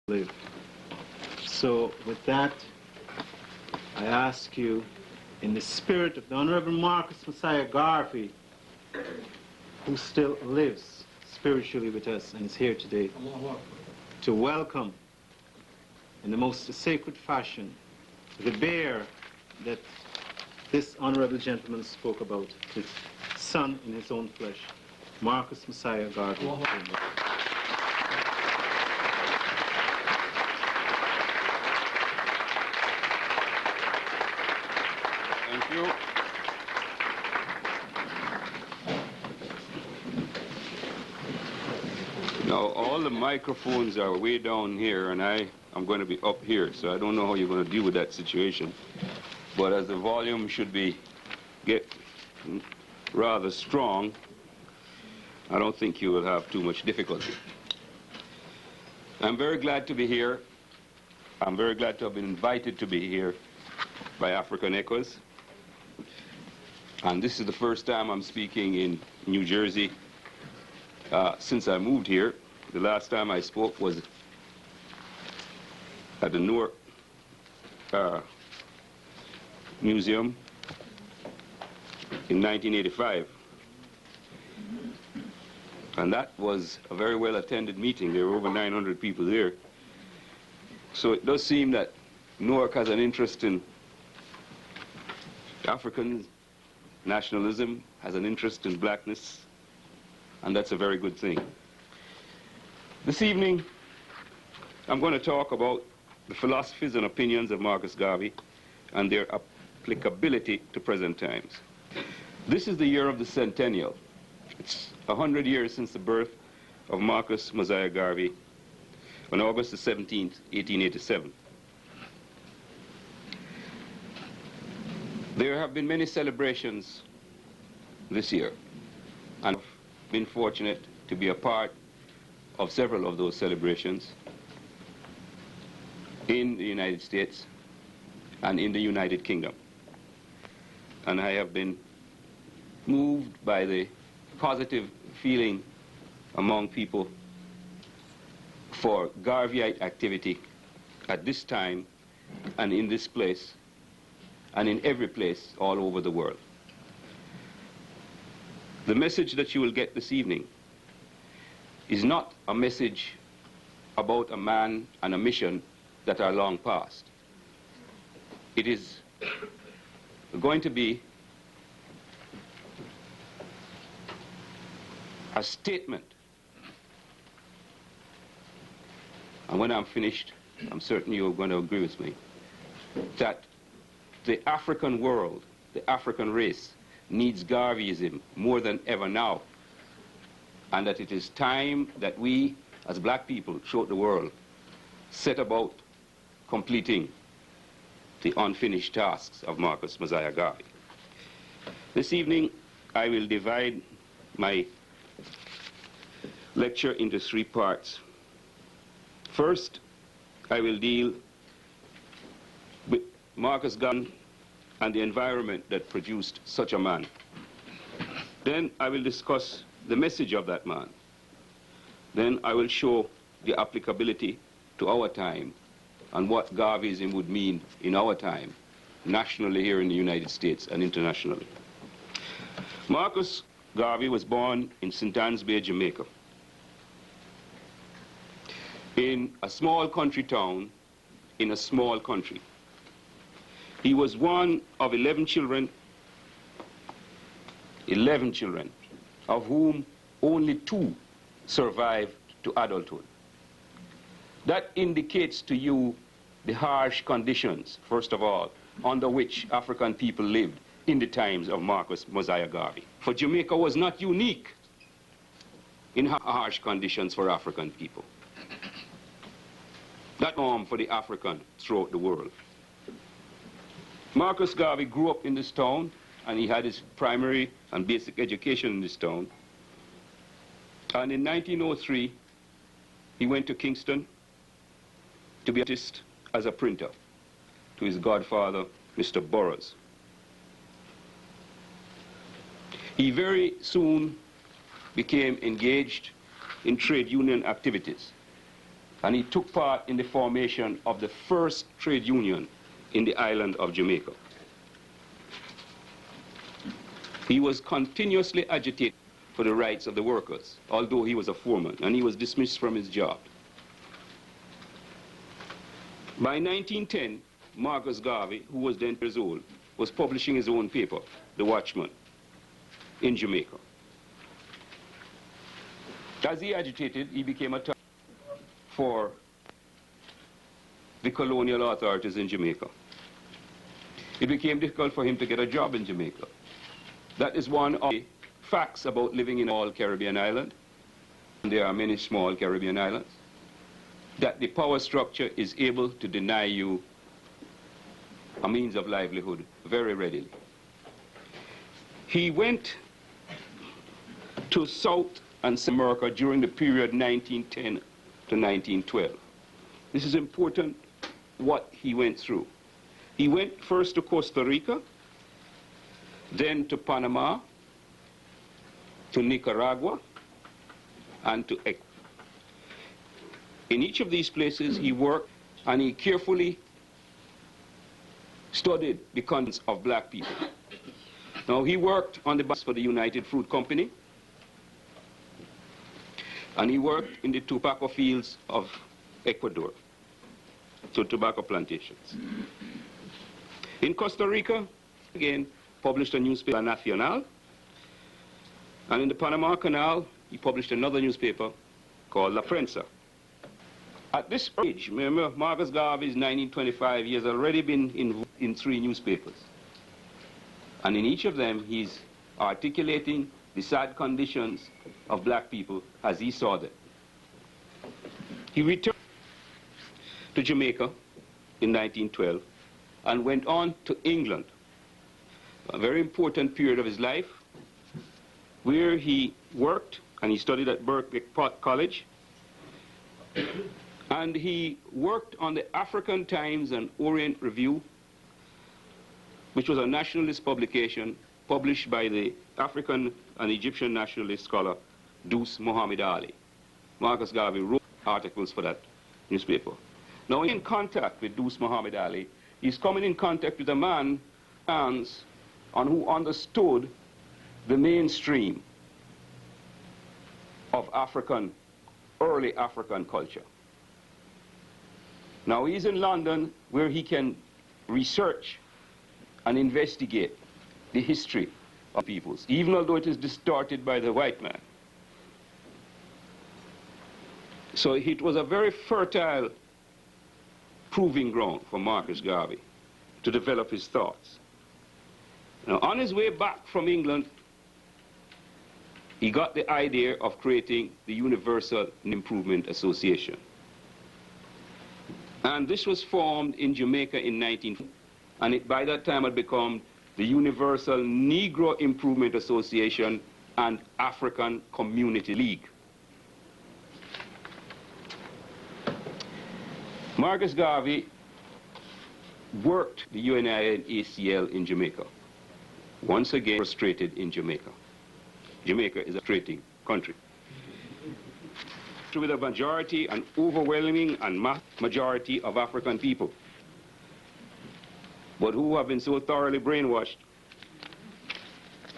live. So with that, I ask you, in the spirit of the Honorable Marcus Josiah Garvey, who still lives spiritually with us and is here today, to welcome in the most sacred fashion the bear that this honorable gentleman spoke about, his son in his own flesh, Marcus Josiah Garvey. Thank you. Now, all the microphones are way down here, and I'm going to be up here, so I don't know how you're going to deal with that situation. But as the volume should get rather strong, I don't think you will have too much difficulty. I'm very glad to be here. I'm very glad to have been invited to be here by African Echoes. And this is the first time I'm speaking in New Jersey since I moved here. The last time I spoke was at the Newark Museum in 1985. And that was a very well-attended meeting. There were over 900 people there. So it does seem that Newark has an interest in African nationalism, has an interest in blackness, and that's a very good thing. This evening, I'm going to talk about the philosophies and opinions of Marcus Garvey and their applicability to present times. This is the year of the centennial. It's 100 years since the birth of Marcus Josiah Garvey on August the 17th, 1887. There have been many celebrations this year, and I've been fortunate to be a part of several of those celebrations in the United States and in the United Kingdom. And I have been moved by the positive feeling among people for Garveyite activity at this time and in this place and in every place all over the world. The message that you will get this evening is not a message about a man and a mission that are long past. It is going to be a statement. And when I'm finished, I'm certain you're going to agree with me, that the African world, the African race, needs Garveyism more than ever now, and that it is time that we, as black people throughout the world, set about completing the unfinished tasks of Marcus Josiah Garvey. This evening, I will divide my lecture into three parts. First, I will deal with Marcus Garvey and the environment that produced such a man. Then I will discuss the message of that man. Then I will show the applicability to our time and what Garveyism would mean in our time, nationally here in the United States and internationally. Marcus Garvey was born in St. Ann's Bay, Jamaica, in a small country town in a small country. He was one of 11 children, of whom only 2 survived to adulthood. That indicates to you the harsh conditions, first of all, under which African people lived in the times of Marcus Josiah Garvey. For Jamaica was not unique in harsh conditions for African people. That norm for the African throughout the world. Marcus Garvey grew up in this town, and he had his primary and basic education in this town. And in 1903, he went to Kingston to be an artist as a printer to his godfather, Mr. Burroughs. He very soon became engaged in trade union activities and he took part in the formation of the first trade union in the island of Jamaica. He was continuously agitated for the rights of the workers, although he was a foreman, and he was dismissed from his job. By 1910, Marcus Garvey, who was then 10 years old, was publishing his own paper, The Watchman, in Jamaica. As he agitated, he became a target for the colonial authorities in Jamaica. It became difficult for him to get a job in Jamaica. That is one of the facts about living in all Caribbean island. There are many small Caribbean islands, that the power structure is able to deny you a means of livelihood very readily. He went to South and Central America during the period 1910 to 1912. This is important, what he went through. He went first to Costa Rica, then to Panama, to Nicaragua, and to Ecuador. In each of these places he worked, and he carefully studied the conditions of black people. Now, he worked on the bus for the United Fruit Company, and he worked in the tobacco fields of Ecuador, so tobacco plantations. In Costa Rica, again, published a newspaper, La Nacional, and in the Panama Canal, he published another newspaper called La Prensa. At this age, remember, Marcus Garvey is 1925, he has already been in 3 newspapers. And in each of them, he's articulating the sad conditions of black people as he saw them. He returned to Jamaica in 1912 and went on to England, a very important period of his life, where he worked and he studied at Berkeley College, and he worked on the African Times and Orient Review, which was a nationalist publication published by the African and Egyptian nationalist scholar Dous Muhammad Ali. Marcus Garvey wrote articles for that newspaper. Now, in contact with Dous Muhammad Ali, he's coming in contact with a man who understood the mainstream of early African culture. Now, he's in London, where he can research and investigate the history of peoples, even although it is distorted by the white man. So it was a very fertile proving ground for Marcus Garvey to develop his thoughts. Now, on his way back from England, he got the idea of creating the Universal Improvement Association. And this was formed in Jamaica in 1940, and it by that time had become the Universal Negro Improvement Association and African Community League. Marcus Garvey worked the UNI and ACL in Jamaica. Once again, frustrated in Jamaica. Jamaica is a frustrating country. With a majority, an overwhelming and majority of African people, but who have been so thoroughly brainwashed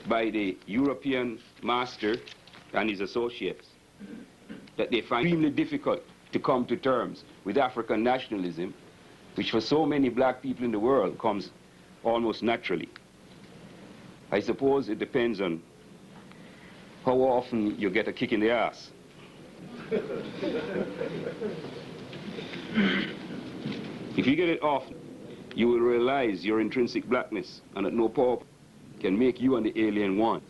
by the European master and his associates that they find it extremely difficult to come to terms with African nationalism, which for so many black people in the world comes almost naturally. I suppose it depends on how often you get a kick in the ass. If you get it often, you will realize your intrinsic blackness and that no power can make you and the alien one.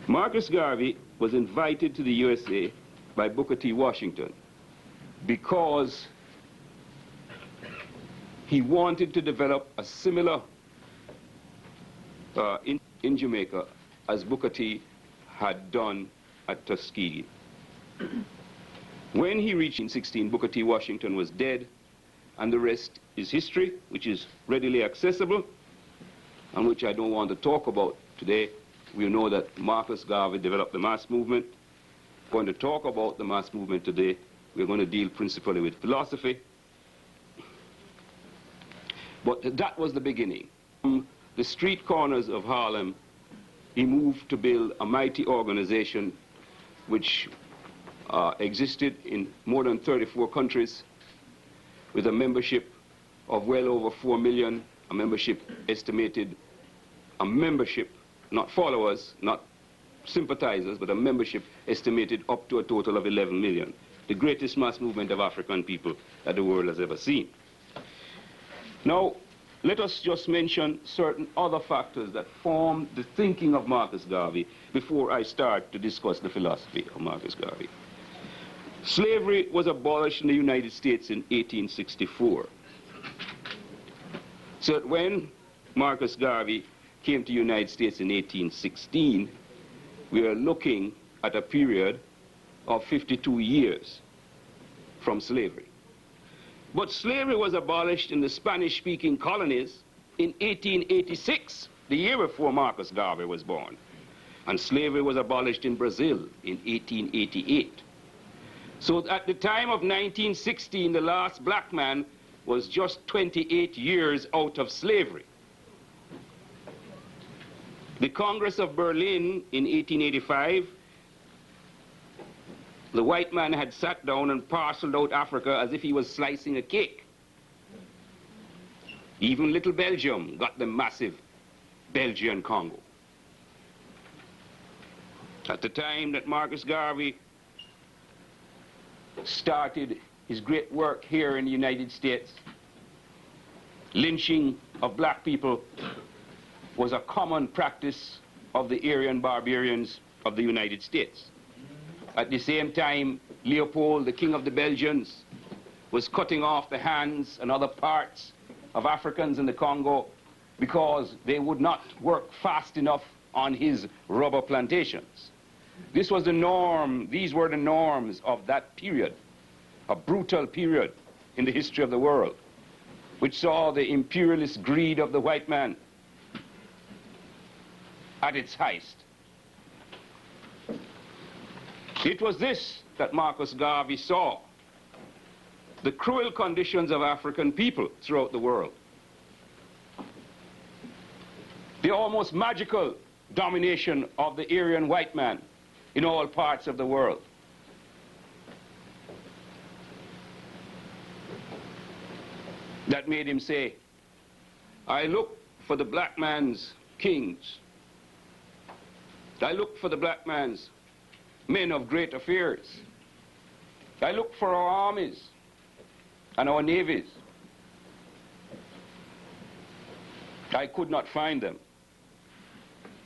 Marcus Garvey was invited to the USA by Booker T. Washington because he wanted to develop a similar in Jamaica as Booker T had done at Tuskegee. When he reached in 16, Booker T. Washington was dead, and the rest is history, which is readily accessible, and which I don't want to talk about today. We know that Marcus Garvey developed the mass movement, going to talk about the mass movement today. We're going to deal principally with philosophy. But that was the beginning. From the street corners of Harlem, he moved to build a mighty organization which existed in more than 34 countries with a membership of well over 4 million, a membership, not followers, not sympathizers, but a membership estimated up to a total of 11 million, the greatest mass movement of African people that the world has ever seen. Now, let us just mention certain other factors that formed the thinking of Marcus Garvey before I start to discuss the philosophy of Marcus Garvey. Slavery was abolished in the United States in 1864. So that when Marcus Garvey came to the United States in 1816, we are looking at a period of 52 years from slavery. But slavery was abolished in the Spanish-speaking colonies in 1886, the year before Marcus Garvey was born. And slavery was abolished in Brazil in 1888. So at the time of 1916, the last black man was just 28 years out of slavery. The Congress of Berlin in 1885, the white man had sat down and parceled out Africa as if he was slicing a cake. Even little Belgium got the massive Belgian Congo. At the time that Marcus Garvey started his great work here in the United States, lynching of black people was a common practice of the Aryan barbarians of the United States. At the same time, Leopold, the king of the Belgians, was cutting off the hands and other parts of Africans in the Congo because they would not work fast enough on his rubber plantations. This was the norm, these were the norms of that period, a brutal period in the history of the world, which saw the imperialist greed of the white man at its highest. It was this that Marcus Garvey saw, the cruel conditions of African people throughout the world, the almost magical domination of the Aryan white man in all parts of the world. That made him say, I look for the black man's kings. I look for the black man's men of great affairs. I look for our armies and our navies. I could not find them,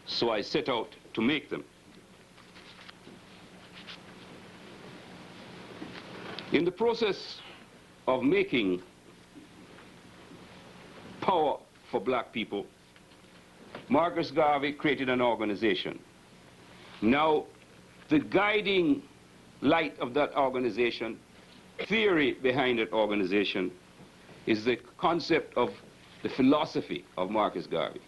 so I set out to make them. In the process of making power for black people, Marcus Garvey created an organization. Now, the guiding light of that organization, theory behind that organization, is the concept of the philosophy of Marcus Garvey.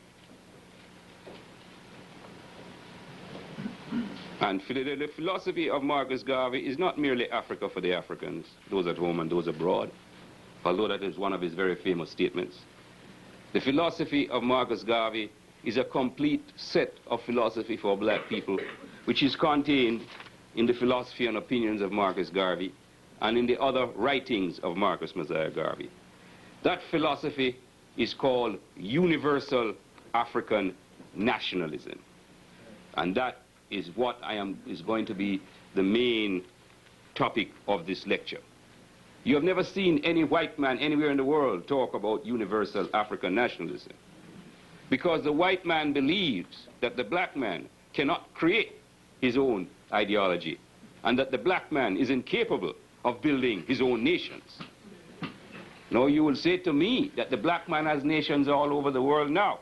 And the philosophy of Marcus Garvey is not merely Africa for the Africans, those at home and those abroad, although that is one of his very famous statements. The philosophy of Marcus Garvey is a complete set of philosophy for black people, which is contained in the philosophy and opinions of Marcus Garvey and in the other writings of Marcus Mosiah Garvey. That philosophy is called universal African nationalism. And that is what is going to be the main topic of this lecture. You have never seen any white man anywhere in the world talk about universal African nationalism, because the white man believes that the black man cannot create his own ideology and that the black man is incapable of building his own nations. Now you will say to me that the black man has nations all over the world now,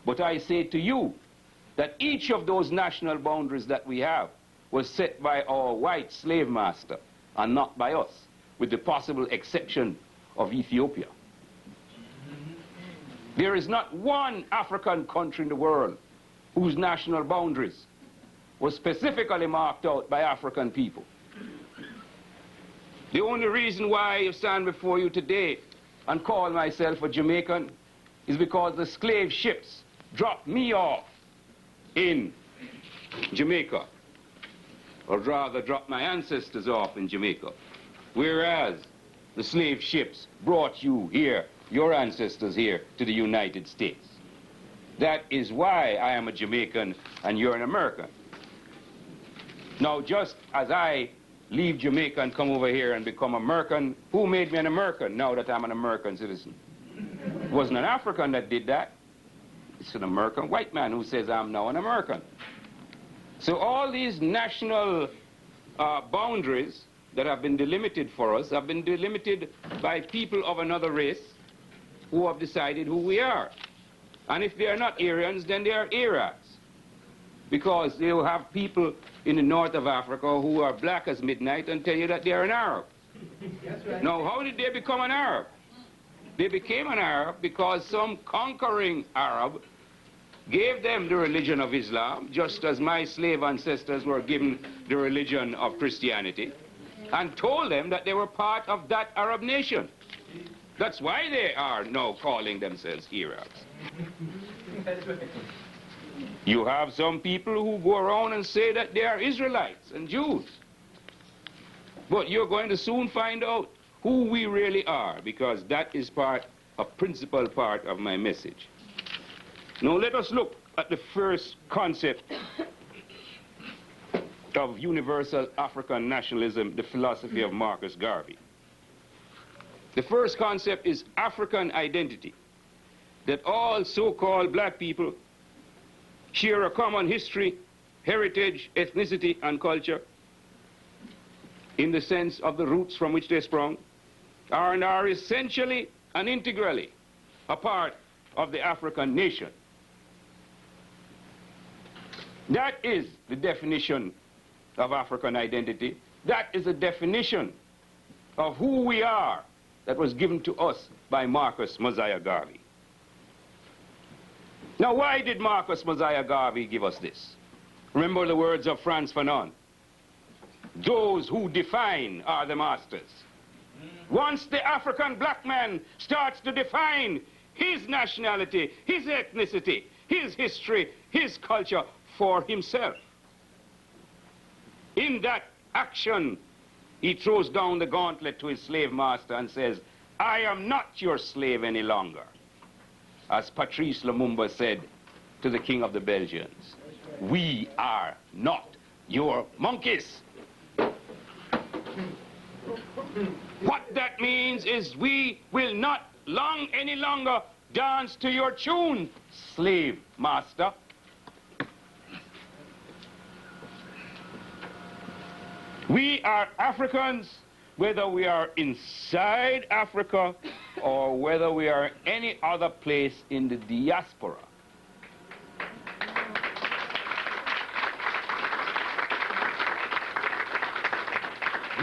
but I say to you that each of those national boundaries that we have was set by our white slave master and not by us, with the possible exception of Ethiopia. There is not one African country in the world whose national boundaries was specifically marked out by African people. The only reason why I stand before you today and call myself a Jamaican is because the slave ships dropped me off in Jamaica, or rather dropped my ancestors off in Jamaica, whereas the slave ships brought you here, your ancestors here, to the United States. That is why I am a Jamaican and you're an American. Now, just as I leave Jamaica and come over here and become American, who made me an American now that I'm an American citizen? It wasn't an African that did that. It's an American white man who says I'm now an American. So all these national boundaries that have been delimited for us have been delimited by people of another race who have decided who we are. And if they are not Aryans, then they are Arabs. Because they will have people in the north of Africa who are black as midnight and tell you that they are an Arab. That's right. Now, how did they become an Arab? They became an Arab because some conquering Arab gave them the religion of Islam, just as my slave ancestors were given the religion of Christianity, and told them that they were part of that Arab nation. That's why they are now calling themselves Arabs. That's right. You have some people who go around and say that they are Israelites and Jews. But you're going to soon find out who we really are, because that is a principal part of my message. Now let us look at the first concept of universal African nationalism, the philosophy of Marcus Garvey. The first concept is African identity, that all so-called black people share a common history, heritage, ethnicity, and culture in the sense of the roots from which they sprung, and are essentially and integrally a part of the African nation. That is the definition of African identity. That is the definition of who we are that was given to us by Marcus Mosiah Garvey. Now, why did Marcus Mosiah Garvey give us this? Remember the words of Frantz Fanon. Those who define are the masters. Once the African black man starts to define his nationality, his ethnicity, his history, his culture for himself, in that action, he throws down the gauntlet to his slave master and says, I am not your slave any longer. As Patrice Lumumba said to the King of the Belgians, we are not your monkeys. What that means is we will not any longer dance to your tune, slave master. We are Africans, whether we are inside Africa or whether we are any other place in the diaspora.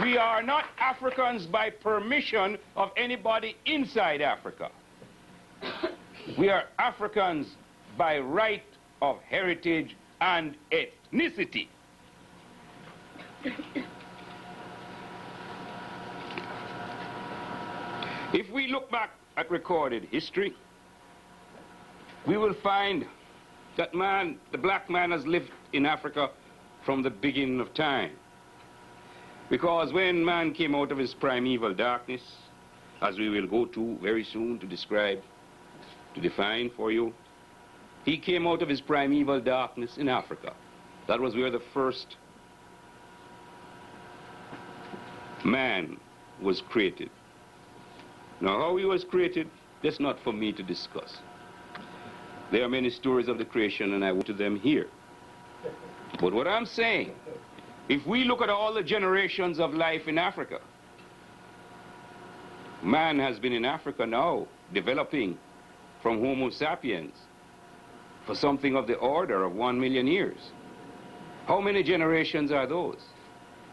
We are not Africans by permission of anybody inside Africa. We are Africans by right of heritage and ethnicity. If we look back at recorded history, we will find that the black man has lived in Africa from the beginning of time. Because when man came out of his primeval darkness, as we will go to very soon to describe, to define for you, he came out of his primeval darkness in Africa. That was where the first man was created. Now, how he was created, that's not for me to discuss. There are many stories of the creation, and I went to them here. But what I'm saying, if we look at all the generations of life in Africa, man has been in Africa now, developing from Homo sapiens for something of the order of 1 million years. How many generations are those?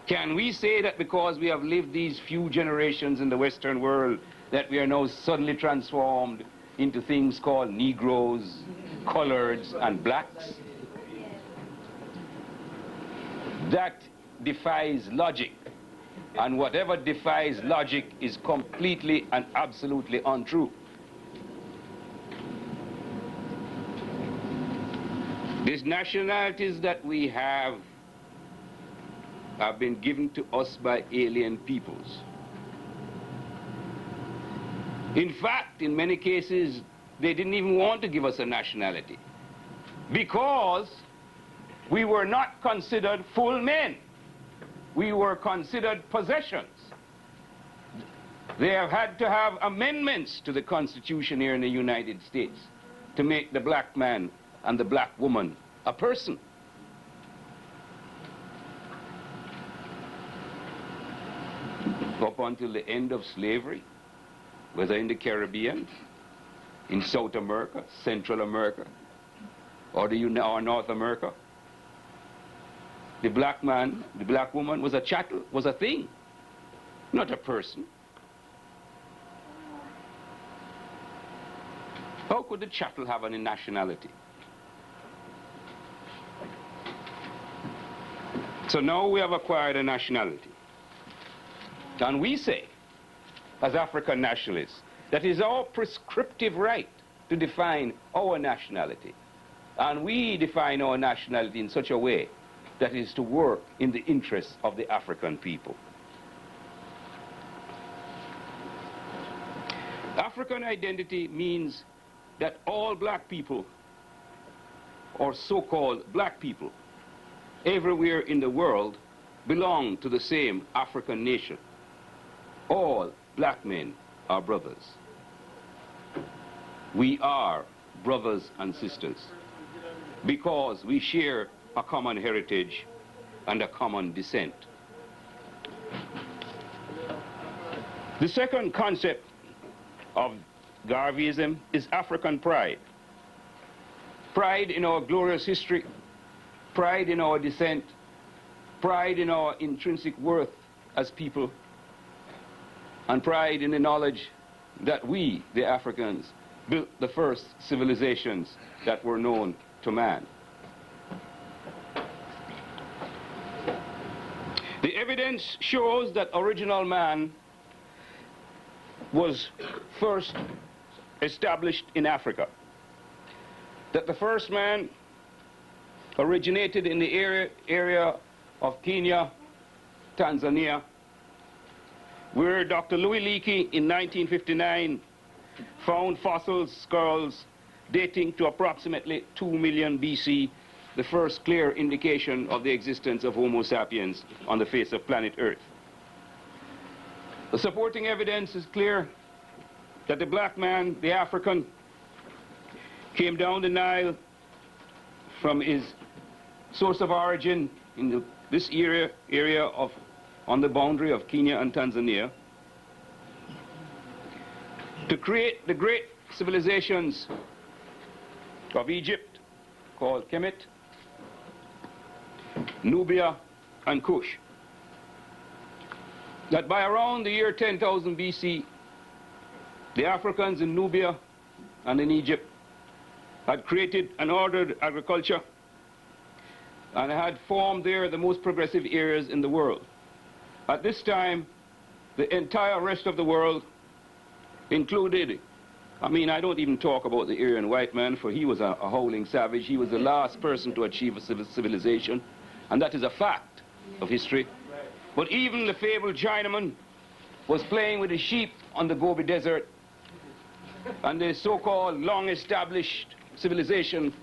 Can we say that because we have lived these few generations in the Western world that we are now suddenly transformed into things called Negroes, coloreds, and blacks? that defies logic. And whatever defies logic is completely and absolutely untrue. These nationalities that we have been given to us by alien peoples. In fact, in many cases, they didn't even want to give us a nationality because we were not considered full men. We were considered possessions. They have had to have amendments to the Constitution here in the United States to make the black man and the black woman a person. Up until the end of slavery, whether in the Caribbean, in South America, Central America, or North America, the black man, the black woman was a chattel, was a thing, not a person. How could the chattel have any nationality? So now we have acquired a nationality. And we say, as African nationalists, that is our prescriptive right to define our nationality. And we define our nationality in such a way that is to work in the interests of the African people. African identity means that all black people, or so-called black people, everywhere in the world belong to the same African nation. All black men are brothers. We are brothers and sisters because we share a common heritage and a common descent. The second concept of Garveyism is African pride. Pride in our glorious history, pride in our descent, pride in our intrinsic worth as people, and pride in the knowledge that we, the Africans, built the first civilizations that were known to man. The evidence shows that original man was first established in Africa. That the first man originated in the area of Kenya, Tanzania, where Dr. Louis Leakey in 1959 found fossil skulls dating to approximately 2 million BC, the first clear indication of the existence of Homo sapiens on the face of planet Earth. The supporting evidence is clear that the black man, the African, came down the Nile from his source of origin in this area on the boundary of Kenya and Tanzania to create the great civilizations of Egypt, called Kemet, Nubia, and Kush. That by around the year 10,000 BC, the Africans in Nubia and in Egypt had created an ordered agriculture and had formed there the most progressive areas in the world. At this time, the entire rest of the world included, I don't even talk about the Aryan white man, for he was a howling savage. He was the last person to achieve a civilization, and that is a fact of history. But even the fabled Chinaman was playing with the sheep on the Gobi Desert, and the so-called long-established civilization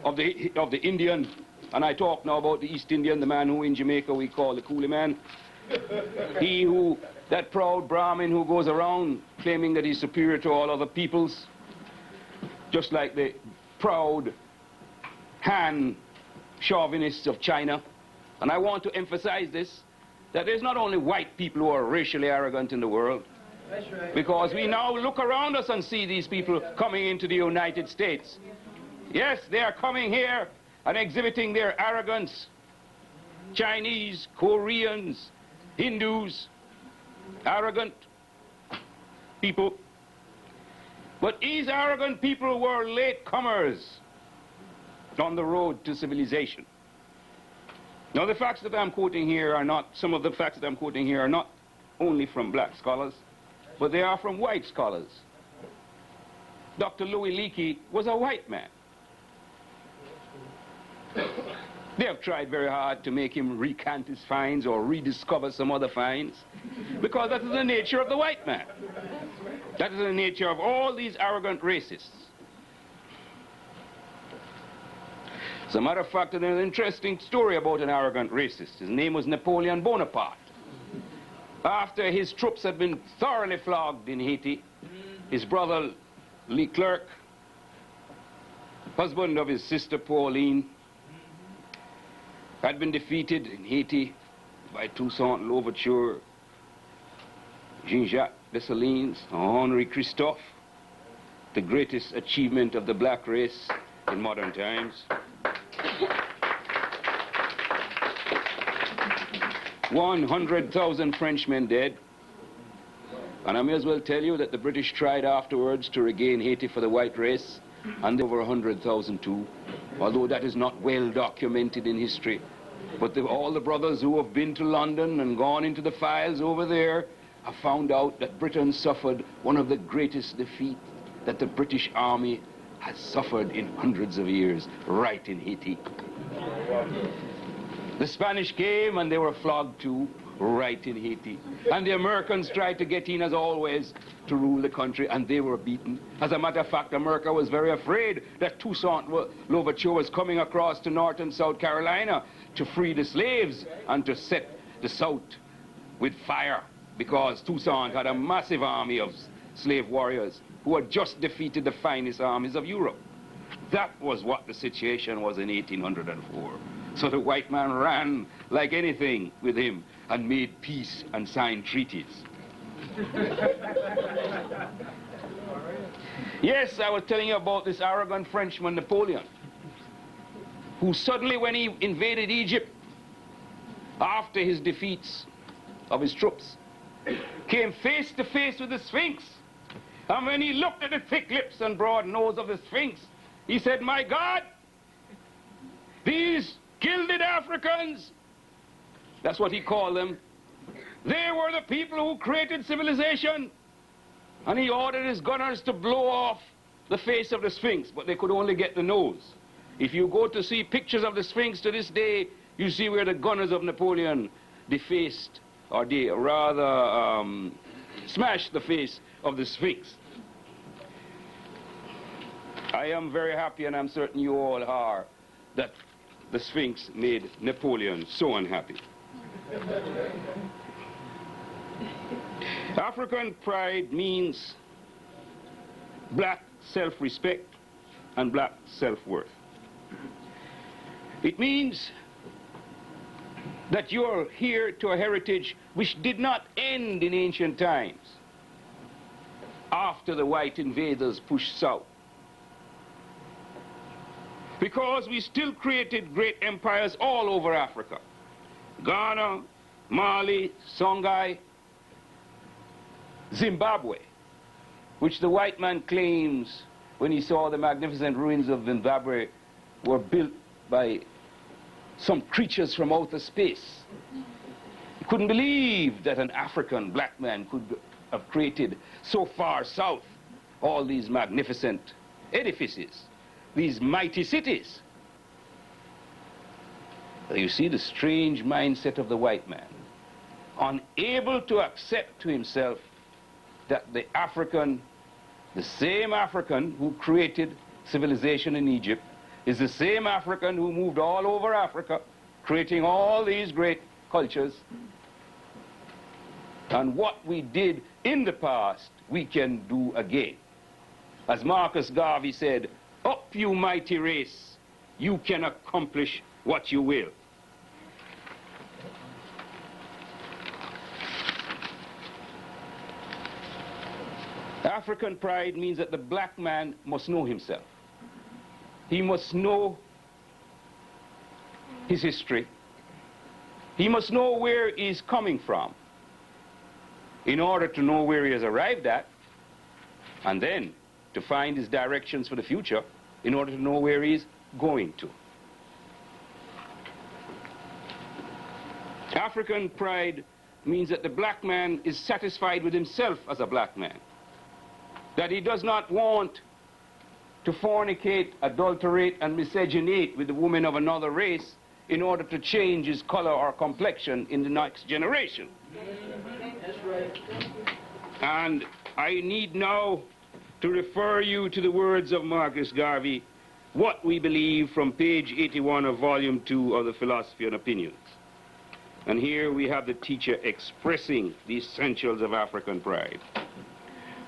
of the Indian, and I talk now about the East Indian, the man who in Jamaica we call the coolie man. That proud Brahmin who goes around claiming that he's superior to all other peoples, just like the proud Han chauvinists of China. And I want to emphasize this, that there's not only white people who are racially arrogant in the world, that's right, because we now look around us and see these people coming into the United States. Yes, they are coming here and exhibiting their arrogance. Chinese, Koreans, Hindus, arrogant people. But these arrogant people were latecomers on the road to civilization. Now, the facts that I'm quoting here are not, some of the facts that I'm quoting here are not only from black scholars, but they are from white scholars. Dr. Louis Leakey was a white man. They have tried very hard to make him recant his finds or rediscover some other finds, because that is the nature of the white man. That is the nature of all these arrogant racists. As a matter of fact, there's an interesting story about an arrogant racist. His name was Napoleon Bonaparte. After his troops had been thoroughly flogged in Haiti, his brother Leclerc, husband of his sister Pauline, had been defeated in Haiti by Toussaint Louverture, Jean-Jacques Dessalines, Henri Christophe, the greatest achievement of the black race in modern times. 100,000 Frenchmen dead. And I may as well tell you that the British tried afterwards to regain Haiti for the white race, and over 100,000 too, although that is not well documented in history. But all the brothers who have been to London and gone into the files over there have found out that Britain suffered one of the greatest defeats that the British Army has suffered in hundreds of years, right in Haiti. The Spanish came and they were flogged too, right in Haiti. And the Americans tried to get in, as always, to rule the country, and they were beaten. As a matter of fact, America was very afraid that Toussaint Louverture was coming across to North and South Carolina to free the slaves and to set the South with fire, because Toussaint had a massive army of slave warriors who had just defeated the finest armies of Europe. That was what the situation was in 1804. So the white man ran like anything with him and made peace and signed treaties. Yes, I was telling you about this arrogant Frenchman, Napoleon, who suddenly, when he invaded Egypt, after his defeats of his troops, came face to face with the Sphinx. And when he looked at the thick lips and broad nose of the Sphinx, he said, "My God, these gilded Africans," that's what he called them, "they were the people who created civilization." And he ordered his gunners to blow off the face of the Sphinx, but they could only get the nose. If you go to see pictures of the Sphinx to this day, you see where the gunners of Napoleon defaced, or they rather smashed the face of the Sphinx. I am very happy, and I'm certain you all are, that the Sphinx made Napoleon so unhappy. African pride means black self-respect and black self-worth. It means that you're here to a heritage which did not end in ancient times after the white invaders pushed south. Because we still created great empires all over Africa. Ghana, Mali, Songhai, Zimbabwe, which the white man claims when he saw the magnificent ruins of Zimbabwe were built by some creatures from outer space. He couldn't believe that an African black man could have created so far south all these magnificent edifices, these mighty cities. You see the strange mindset of the white man, unable to accept to himself that the African, the same African who created civilization in Egypt, is the same African who moved all over Africa, creating all these great cultures. And what we did in the past, we can do again. As Marcus Garvey said, "Up, you mighty race, you can accomplish what you will." African pride means that the black man must know himself. He must know his history. He must know where he's coming from in order to know where he has arrived at, and then to find his directions for the future in order to know where he's going to. African pride means that the black man is satisfied with himself as a black man, that he does not want to fornicate, adulterate, and miscegenate with the woman of another race in order to change his color or complexion in the next generation. That's right. And I need now to refer you to the words of Marcus Garvey, What We Believe, from page 81 of volume 2 of the Philosophy and Opinions. And here we have the teacher expressing the essentials of African pride.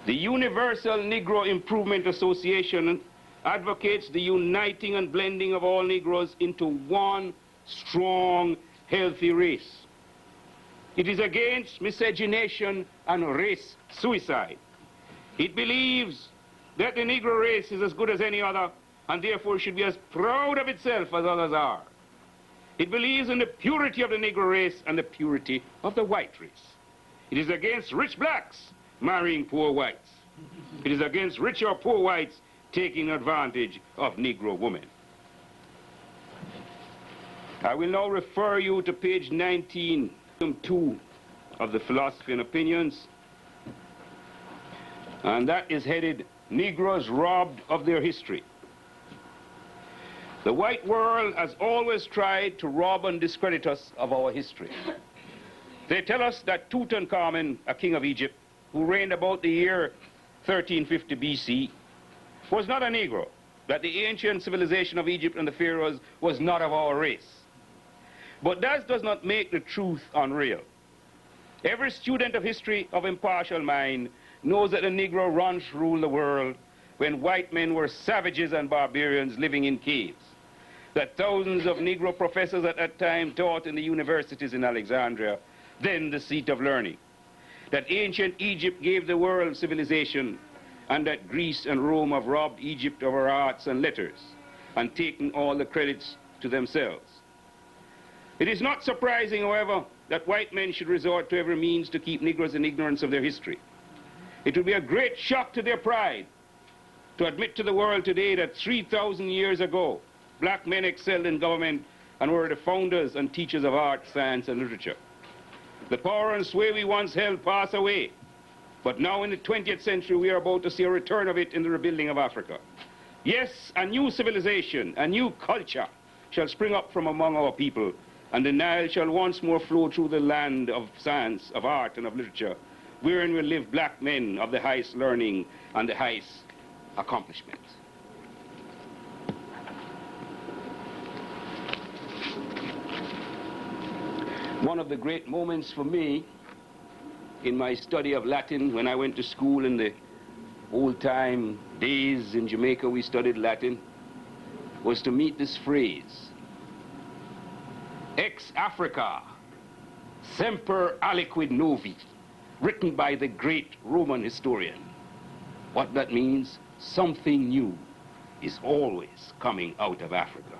The Universal Negro Improvement Association advocates the uniting and blending of all Negroes into one strong, healthy race. It is against miscegenation and race suicide. It believes that the Negro race is as good as any other and therefore should be as proud of itself as others are. It believes in the purity of the Negro race and the purity of the white race. It is against rich blacks marrying poor whites. It is against rich or poor whites taking advantage of Negro women. I will now refer you to page 19, volume 2 of the Philosophy and Opinions, and that is headed, Negroes Robbed of Their History. The white world has always tried to rob and discredit us of our history. They tell us that Tutankhamun, a king of Egypt, who reigned about the year 1350 BC, was not a Negro, that the ancient civilization of Egypt and the pharaohs was not of our race. But that does not make the truth unreal. Every student of history of impartial mind knows that the Negro once ruled the world when white men were savages and barbarians living in caves. That thousands of Negro professors at that time taught in the universities in Alexandria, then the seat of learning. That ancient Egypt gave the world civilization, and that Greece and Rome have robbed Egypt of her arts and letters, and taken all the credits to themselves. It is not surprising, however, that white men should resort to every means to keep Negroes in ignorance of their history. It would be a great shock to their pride to admit to the world today that 3,000 years ago, black men excelled in government and were the founders and teachers of art, science, and literature. The power and sway we once held pass away, but now in the 20th century we are about to see a return of it in the rebuilding of Africa. Yes, a new civilization, a new culture shall spring up from among our people, and the Nile shall once more flow through the land of science, of art, and of literature, wherein will live black men of the highest learning and the highest accomplishments. One of the great moments for me in my study of Latin, when I went to school in the old-time days in Jamaica, we studied Latin, was to meet this phrase, ex Africa, semper aliquid novi, written by the great Roman historian. What that means, something new is always coming out of Africa.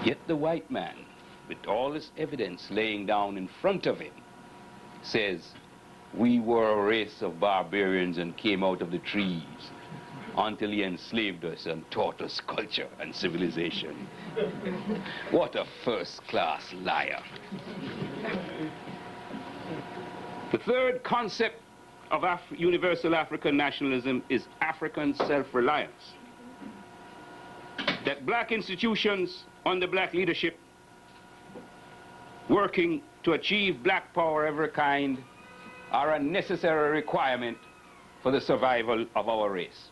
Yet the white man, with all this evidence laying down in front of him, says, we were a race of barbarians and came out of the trees until he enslaved us and taught us culture and civilization. What a first-class liar. The third concept of universal African nationalism is African self-reliance. That black institutions under black leadership working to achieve black power of every kind are a necessary requirement for the survival of our race.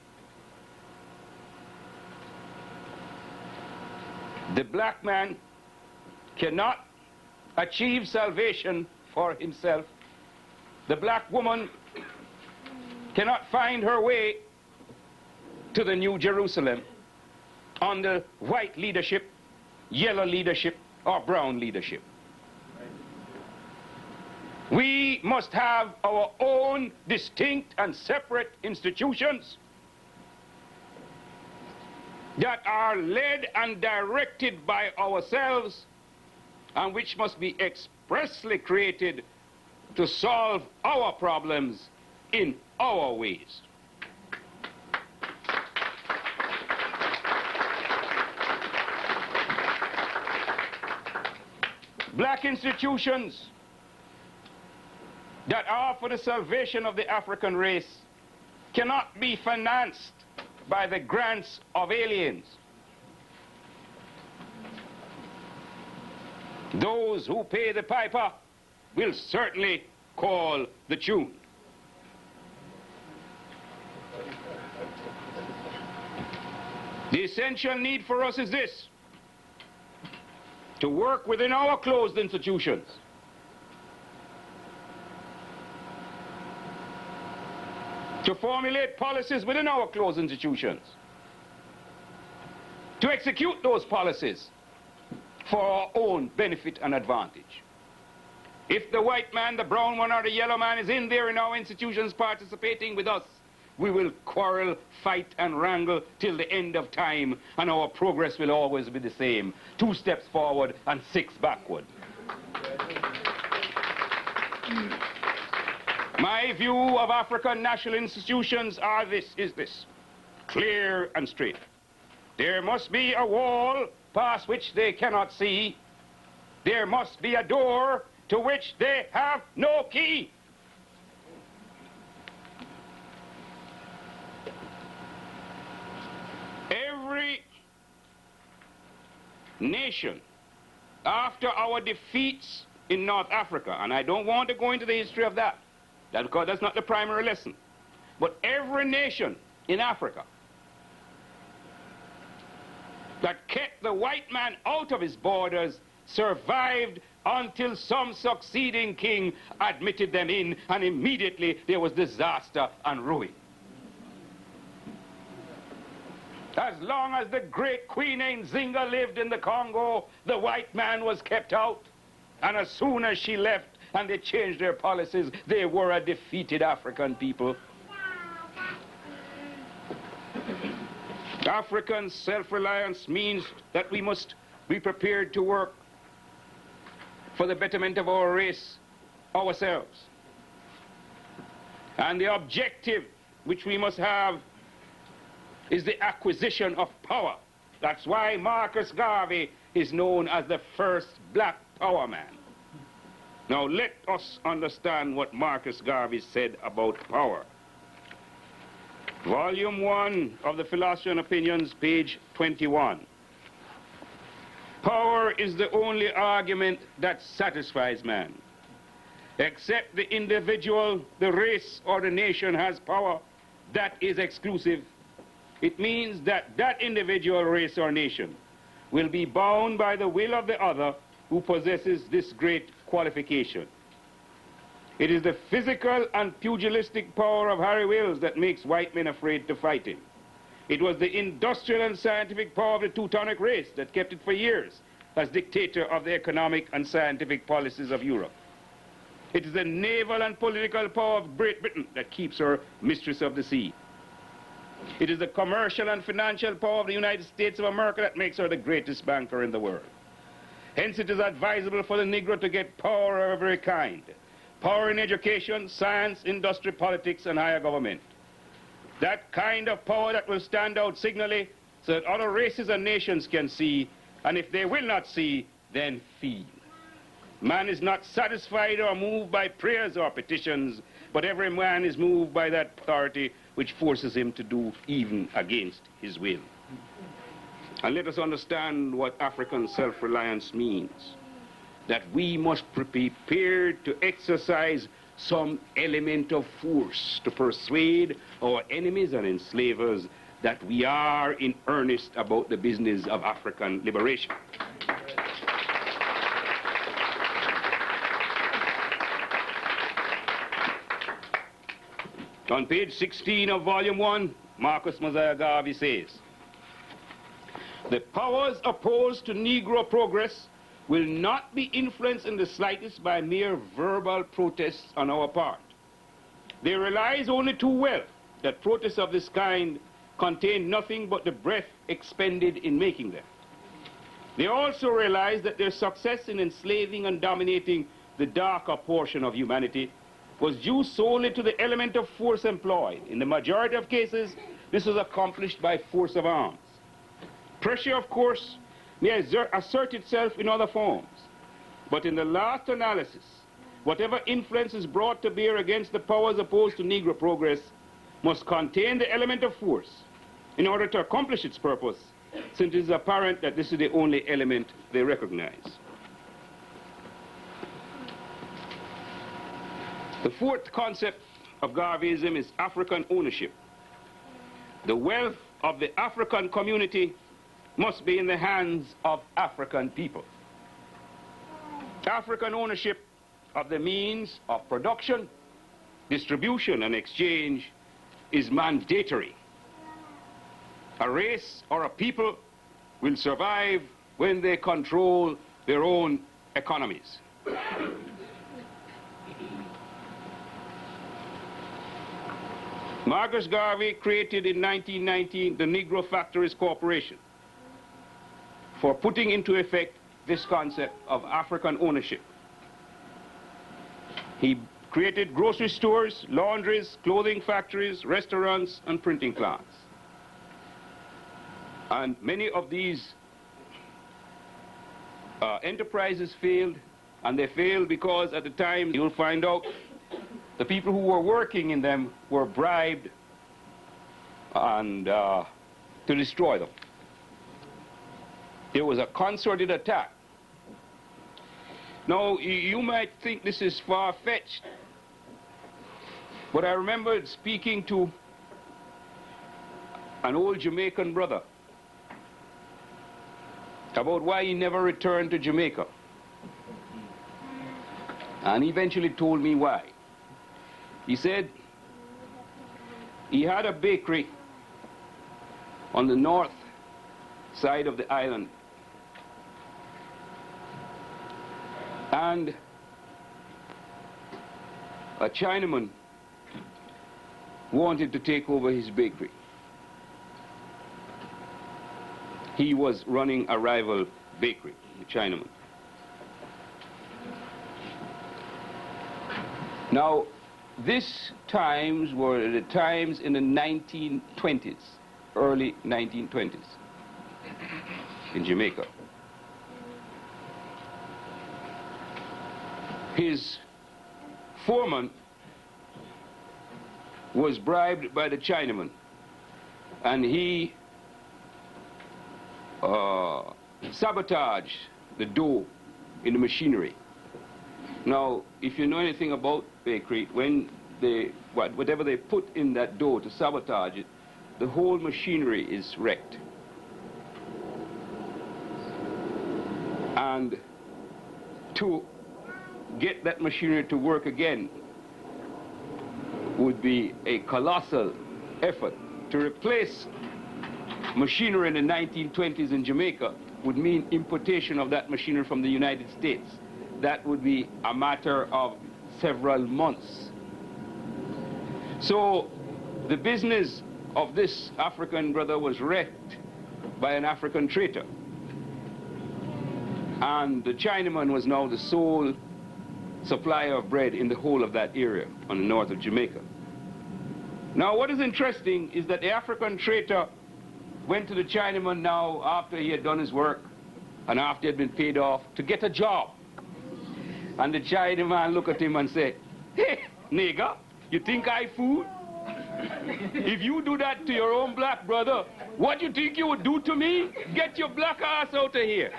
The black man cannot achieve salvation for himself. The black woman cannot find her way to the New Jerusalem under white leadership, yellow leadership, or brown leadership. We must have our own distinct and separate institutions that are led and directed by ourselves and which must be expressly created to solve our problems in our ways. black institutions that are for the salvation of the African race cannot be financed by the grants of aliens. Those who pay the piper will certainly call the tune. The essential need for us is this: to work within our closed institutions, to formulate policies within our closed institutions, to execute those policies for our own benefit and advantage. If the white man, the brown one, or the yellow man is in there in our institutions participating with us, we will quarrel, fight, and wrangle till the end of time, and our progress will always be the same: 2 steps forward and 6 backward. My view of African national institutions is this, clear and straight. There must be a wall past which they cannot see. There must be a door to which they have no key. Every nation, after our defeats in North Africa, and I don't want to go into the history of that, because that's not the primary lesson, but every nation in Africa that kept the white man out of his borders survived until some succeeding king admitted them in, and immediately there was disaster and ruin. As long as the great Queen Nzinga lived in the Congo, the white man was kept out. And as soon as she left and they changed their policies, they were a defeated African people. African self-reliance means that we must be prepared to work for the betterment of our race ourselves. And the objective which we must have is the acquisition of power. That's why Marcus Garvey is known as the first black power man. Now let us understand what Marcus Garvey said about power. Volume 1 of the Philosophy and Opinions, page 21. Power is the only argument that satisfies man. Except the individual, the race, or the nation has power, that is exclusive. It means that that individual, race, or nation will be bound by the will of the other who possesses this great qualification. It is the physical and pugilistic power of Harry Wills that makes white men afraid to fight him. It was the industrial and scientific power of the Teutonic race that kept it for years as dictator of the economic and scientific policies of Europe. It is the naval and political power of Great Britain that keeps her mistress of the sea. It is the commercial and financial power of the United States of America that makes her the greatest banker in the world. Hence it is advisable for the Negro to get power of every kind. Power in education, science, industry, politics, and higher government. That kind of power that will stand out signally so that other races and nations can see, and if they will not see, then feel. Man is not satisfied or moved by prayers or petitions, but every man is moved by that authority which forces him to do even against his will. And let us understand what African self-reliance means. That we must be prepared to exercise some element of force to persuade our enemies and enslavers that we are in earnest about the business of African liberation. On page 16 of volume 1, Marcus Josiah Garvey says, "The powers opposed to Negro progress will not be influenced in the slightest by mere verbal protests on our part. They realize only too well that protests of this kind contain nothing but the breath expended in making them. They also realize that their success in enslaving and dominating the darker portion of humanity was due solely to the element of force employed. In the majority of cases, this was accomplished by force of arms. Pressure, of course, may assert itself in other forms. But in the last analysis, whatever influence is brought to bear against the powers opposed to Negro progress must contain the element of force in order to accomplish its purpose, since it is apparent that this is the only element they recognize. The fourth concept of Garveyism is African ownership. The wealth of the African community must be in the hands of African people. African ownership of the means of production, distribution, and exchange is mandatory. A race or a people will survive when they control their own economies. Marcus Garvey created in 1919 the Negro Factories Corporation for putting into effect this concept of African ownership. He created grocery stores, laundries, clothing factories, restaurants, and printing plants. And many of these enterprises failed, and they failed because at the time, you'll find out, the people who were working in them were bribed and to destroy them. There was a concerted attack. Now, you might think this is far-fetched, but I remember speaking to an old Jamaican brother about why he never returned to Jamaica. And he eventually told me why. He said he had a bakery on the north side of the island. And a Chinaman wanted to take over his bakery. He was running a rival bakery, the Chinaman. Now, these times were the times in the 1920s, early 1920s, in Jamaica. His foreman was bribed by the Chinaman, and he sabotaged the dough in the machinery. Now, if you know anything about bakery, when whatever they put in that dough to sabotage it, the whole machinery is wrecked. And to get that machinery to work again would be a colossal effort. To replace machinery in the 1920s in Jamaica would mean importation of that machinery from the United States. That would be a matter of several months. So the business of this African brother was wrecked by an African traitor. And the Chinaman was now the sole supplier of bread in the whole of that area on the north of Jamaica. Now, what is interesting is that the African traitor went to the Chinaman now after he had done his work and after he had been paid off to get a job. And the Chinaman looked at him and said, "Hey, nigger, you think I fool? If you do that to your own black brother, what you think you would do to me? Get your black ass out of here."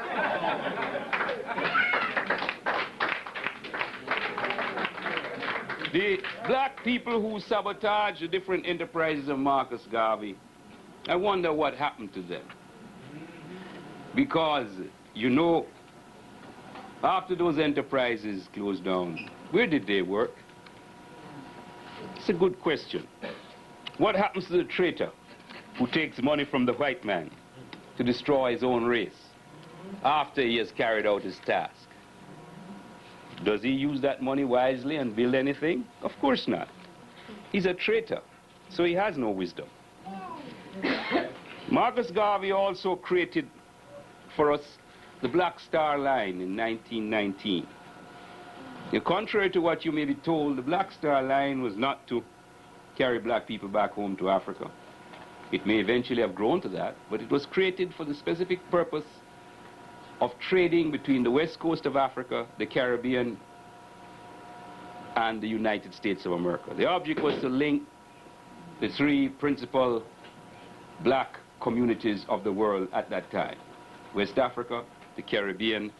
The black people who sabotaged the different enterprises of Marcus Garvey, I wonder what happened to them. Because, you know, after those enterprises closed down, where did they work? It's a good question. What happens to the traitor who takes money from the white man to destroy his own race after he has carried out his task? Does he use that money wisely and build anything? Of course not. He's a traitor, so he has no wisdom. Marcus Garvey also created for us the Black Star Line in 1919. Now, contrary to what you may be told, the Black Star Line was not to carry black people back home to Africa. It may eventually have grown to that, but it was created for the specific purpose of trading between the west coast of Africa, the Caribbean, and the United States of America. The object was to link the three principal black communities of the world at that time: West Africa, the Caribbean,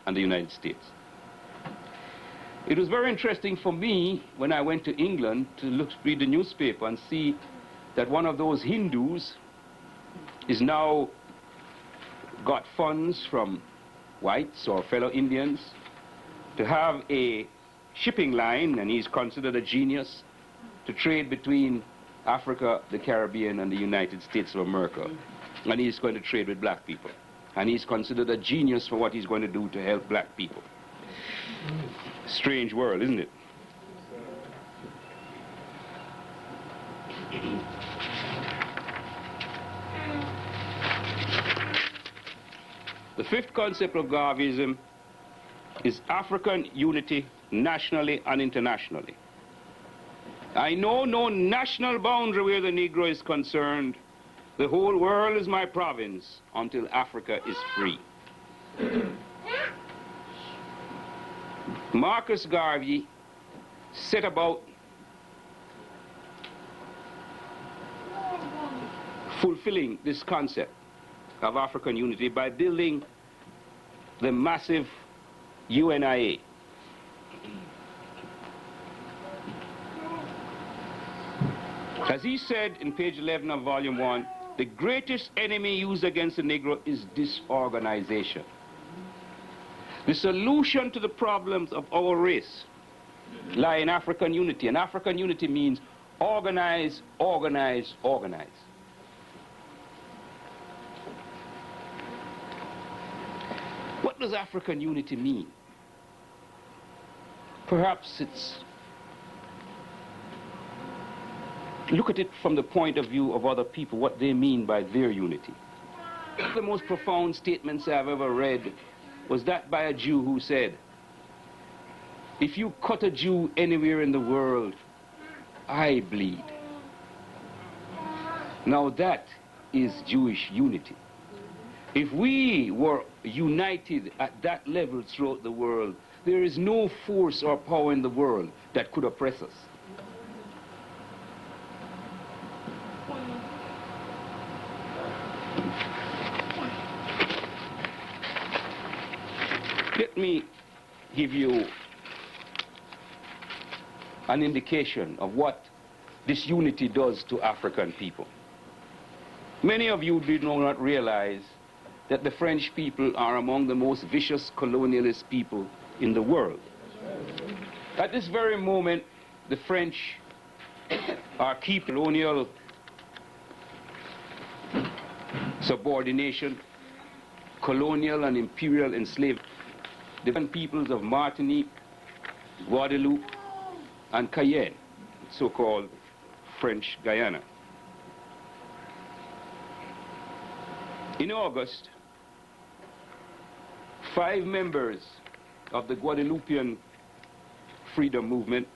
and the United States. It was very interesting for me when I went to England to read the newspaper and see that one of those Hindus is now got funds from whites or fellow Indians to have a shipping line, and he's considered a genius, to trade between Africa, the Caribbean, and the United States of America. And he's going to trade with black people. And he's considered a genius for what he's going to do to help black people. Strange world, isn't it? The fifth concept of Garveyism is African unity nationally and internationally. I know no national boundary where the Negro is concerned. The whole world is my province until Africa is free. Marcus Garvey set about fulfilling this concept of African unity by building the massive UNIA. As he said in page 11 of volume 1, the greatest enemy used against the Negro is disorganization. The solution to the problems of our race lie in African unity, and African unity means organize, organize, organize. What does African unity mean? Perhaps it's look at it from the point of view of other people, what they mean by their unity. One of the most profound statements I've ever read was that by a Jew who said, if you cut a Jew anywhere in the world, I bleed. Now that is Jewish unity. If we were united at that level throughout the world, there is no force or power in the world that could oppress us. Let me give you an indication of what this unity does to African people. Many of you do not realize that the French people are among the most vicious colonialist people in the world. At this very moment, the French are keeping colonial subordination, colonial and imperial enslavement. Different peoples of Martinique, Guadeloupe, and Cayenne, so-called French Guyana. In August, 5 members of the Guadeloupean freedom movement,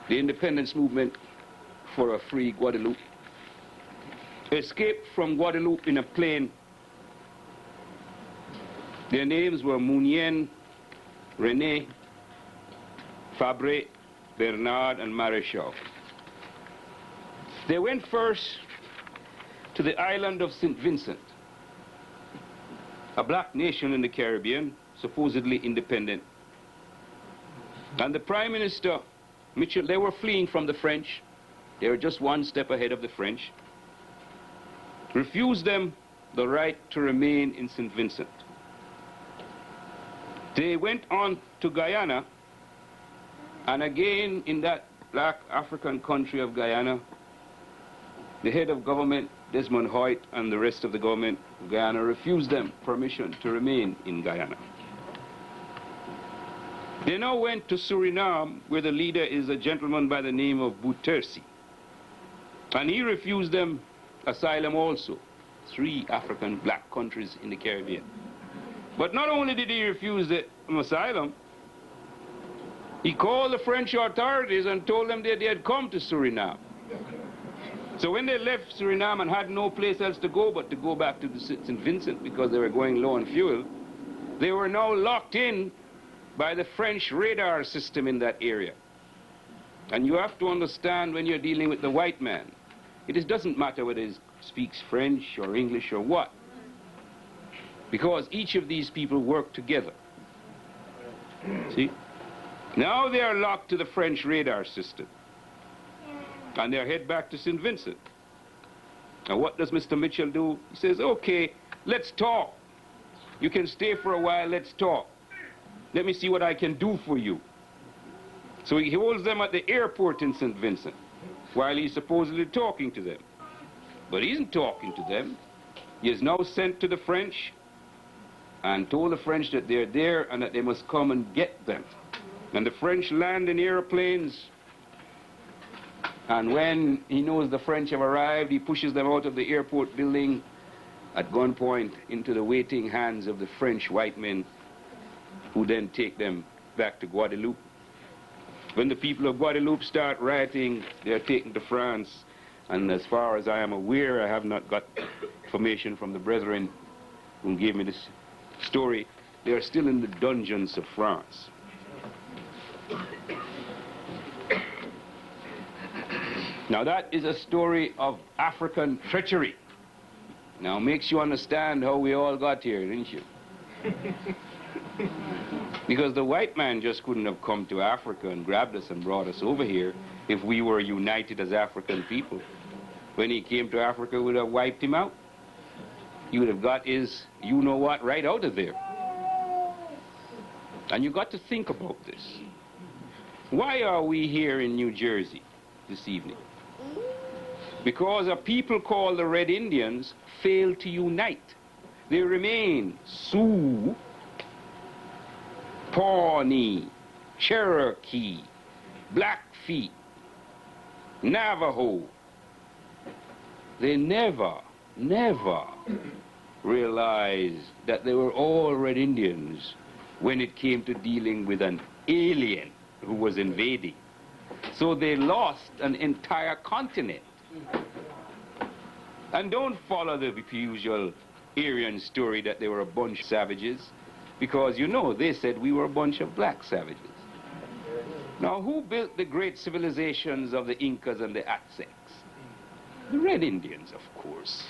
the independence movement for a free Guadeloupe, escaped from Guadeloupe in a plane. Their names were Mounien, René, Fabre, Bernard, and Maréchal. They went first to the island of St. Vincent, a black nation in the Caribbean, supposedly independent. And the Prime Minister, Mitchell, they were fleeing from the French. They were just one step ahead of the French. Refused them the right to remain in St. Vincent. They went on to Guyana, and again in that black African country of Guyana, the head of government, Desmond Hoyt, and the rest of the government of Guyana refused them permission to remain in Guyana. They now went to Suriname, where the leader is a gentleman by the name of Bouterse, and he refused them asylum also. 3 African black countries in the Caribbean. But not only did he refuse them asylum, he called the French authorities and told them that they had come to Suriname. So when they left Suriname and had no place else to go but to go back to the St. Vincent because they were going low on fuel, they were now locked in by the French radar system in that area. And you have to understand, when you're dealing with the white man, it doesn't matter whether he speaks French or English or what, because each of these people work together. See? Now they are locked to the French radar system, and they're head back to St. Vincent. Now what does Mr. Mitchell do? He says, okay, let's talk. You can stay for a while, let's talk. Let me see what I can do for you. So he holds them at the airport in St. Vincent while he's supposedly talking to them. But he isn't talking to them. He is now sent to the French and told the French that they're there and that they must come and get them. And the French land in airplanes, and when he knows the French have arrived, he pushes them out of the airport building at gunpoint into the waiting hands of the French white men, who then take them back to Guadeloupe. When the people of Guadeloupe start rioting, they're taken to France, and as far as I am aware, I have not got information from the brethren who gave me this story, they are still in the dungeons of France. Now that is a story of African treachery. Now makes you understand how we all got here, didn't you? Because the white man just couldn't have come to Africa and grabbed us and brought us over here if we were united as African people. When he came to Africa, we would have wiped him out. He would have got his you-know-what right out of there. And you got to think about this. Why are we here in New Jersey this evening? Because a people called the Red Indians failed to unite. They remain Sioux, Pawnee, Cherokee, Blackfeet, Navajo. They never realized that they were all Red Indians when it came to dealing with an alien who was invading. So they lost an entire continent. And don't follow the usual Aryan story that they were a bunch of savages, because you know they said we were a bunch of black savages. Now who built the great civilizations of the Incas and the Aztecs? The Red Indians, of course.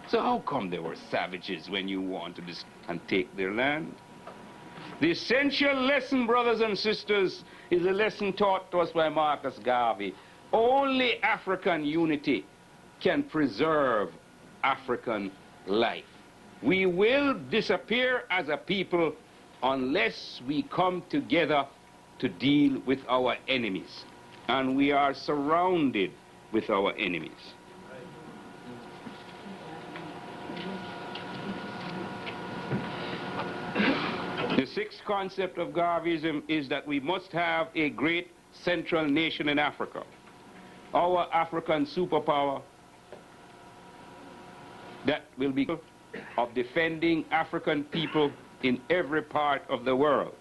So how come they were savages when you wanted to and take their land? The essential lesson, brothers and sisters, is a lesson taught to us by Marcus Garvey. Only African unity can preserve African life. We will disappear as a people unless we come together to deal with our enemies. And we are surrounded with our enemies. The sixth concept of Garveyism is that we must have a great central nation in Africa. Our African superpower that will be of defending African people in every part of the world.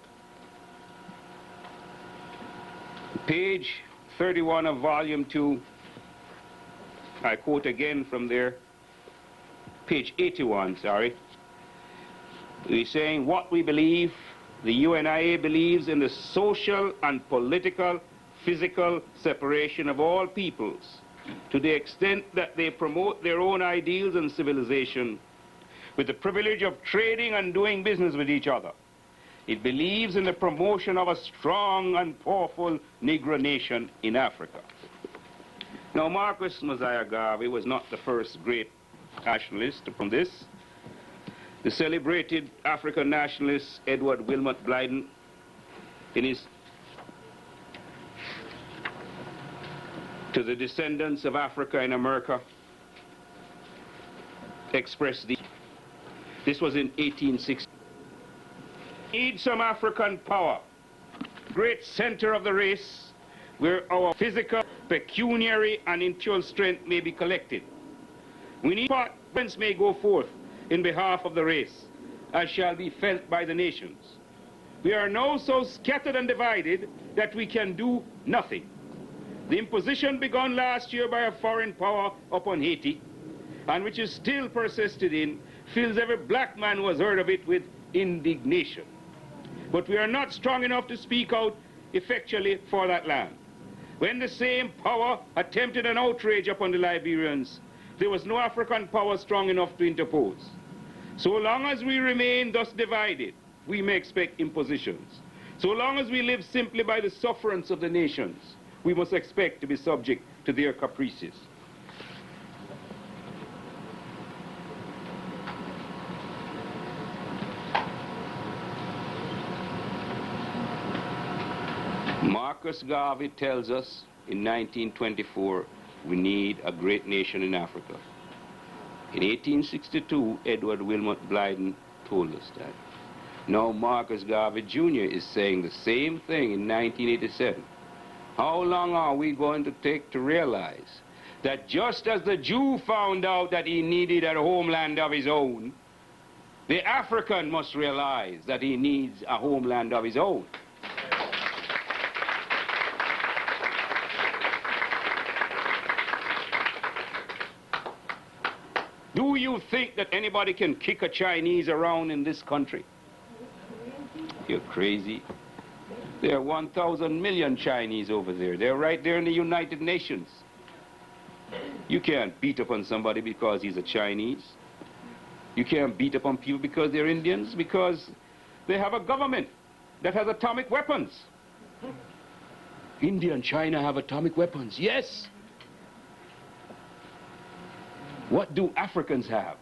Page 31 of volume 2, I quote again from there, page 81, sorry. We're saying what we believe, the UNIA believes in the social and political, physical separation of all peoples to the extent that they promote their own ideals and civilization with the privilege of trading and doing business with each other. It believes in the promotion of a strong and powerful Negro nation in Africa. Now, Marcus Josiah Garvey was not the first great nationalist from this. The celebrated African nationalist Edward Wilmot Blyden, in his To the Descendants of Africa in America, expressed this was in 1860. Need some African power, great center of the race, where our physical, pecuniary, and intellectual strength may be collected. We need whence may go forth in behalf of the race, as shall be felt by the nations. We are now so scattered and divided that we can do nothing. The imposition begun last year by a foreign power upon Haiti, and which is still persisted in, fills every black man who has heard of it with indignation. But we are not strong enough to speak out effectually for that land. When the same power attempted an outrage upon the Liberians, there was no African power strong enough to interpose. So long as we remain thus divided, we may expect impositions. So long as we live simply by the sufferance of the nations, we must expect to be subject to their caprices. Marcus Garvey tells us in 1924 we need a great nation in Africa. In 1862, Edward Wilmot Blyden told us that. Now Marcus Garvey Jr. is saying the same thing in 1987. How long are we going to take to realize that just as the Jew found out that he needed a homeland of his own, the African must realize that he needs a homeland of his own? Do you think that anybody can kick a Chinese around in this country? You're crazy. There are 1,000 million Chinese over there. They're right there in the United Nations. You can't beat up on somebody because he's a Chinese. You can't beat up on people because they're Indians, because they have a government that has atomic weapons. India and China have atomic weapons, yes. What do Africans have?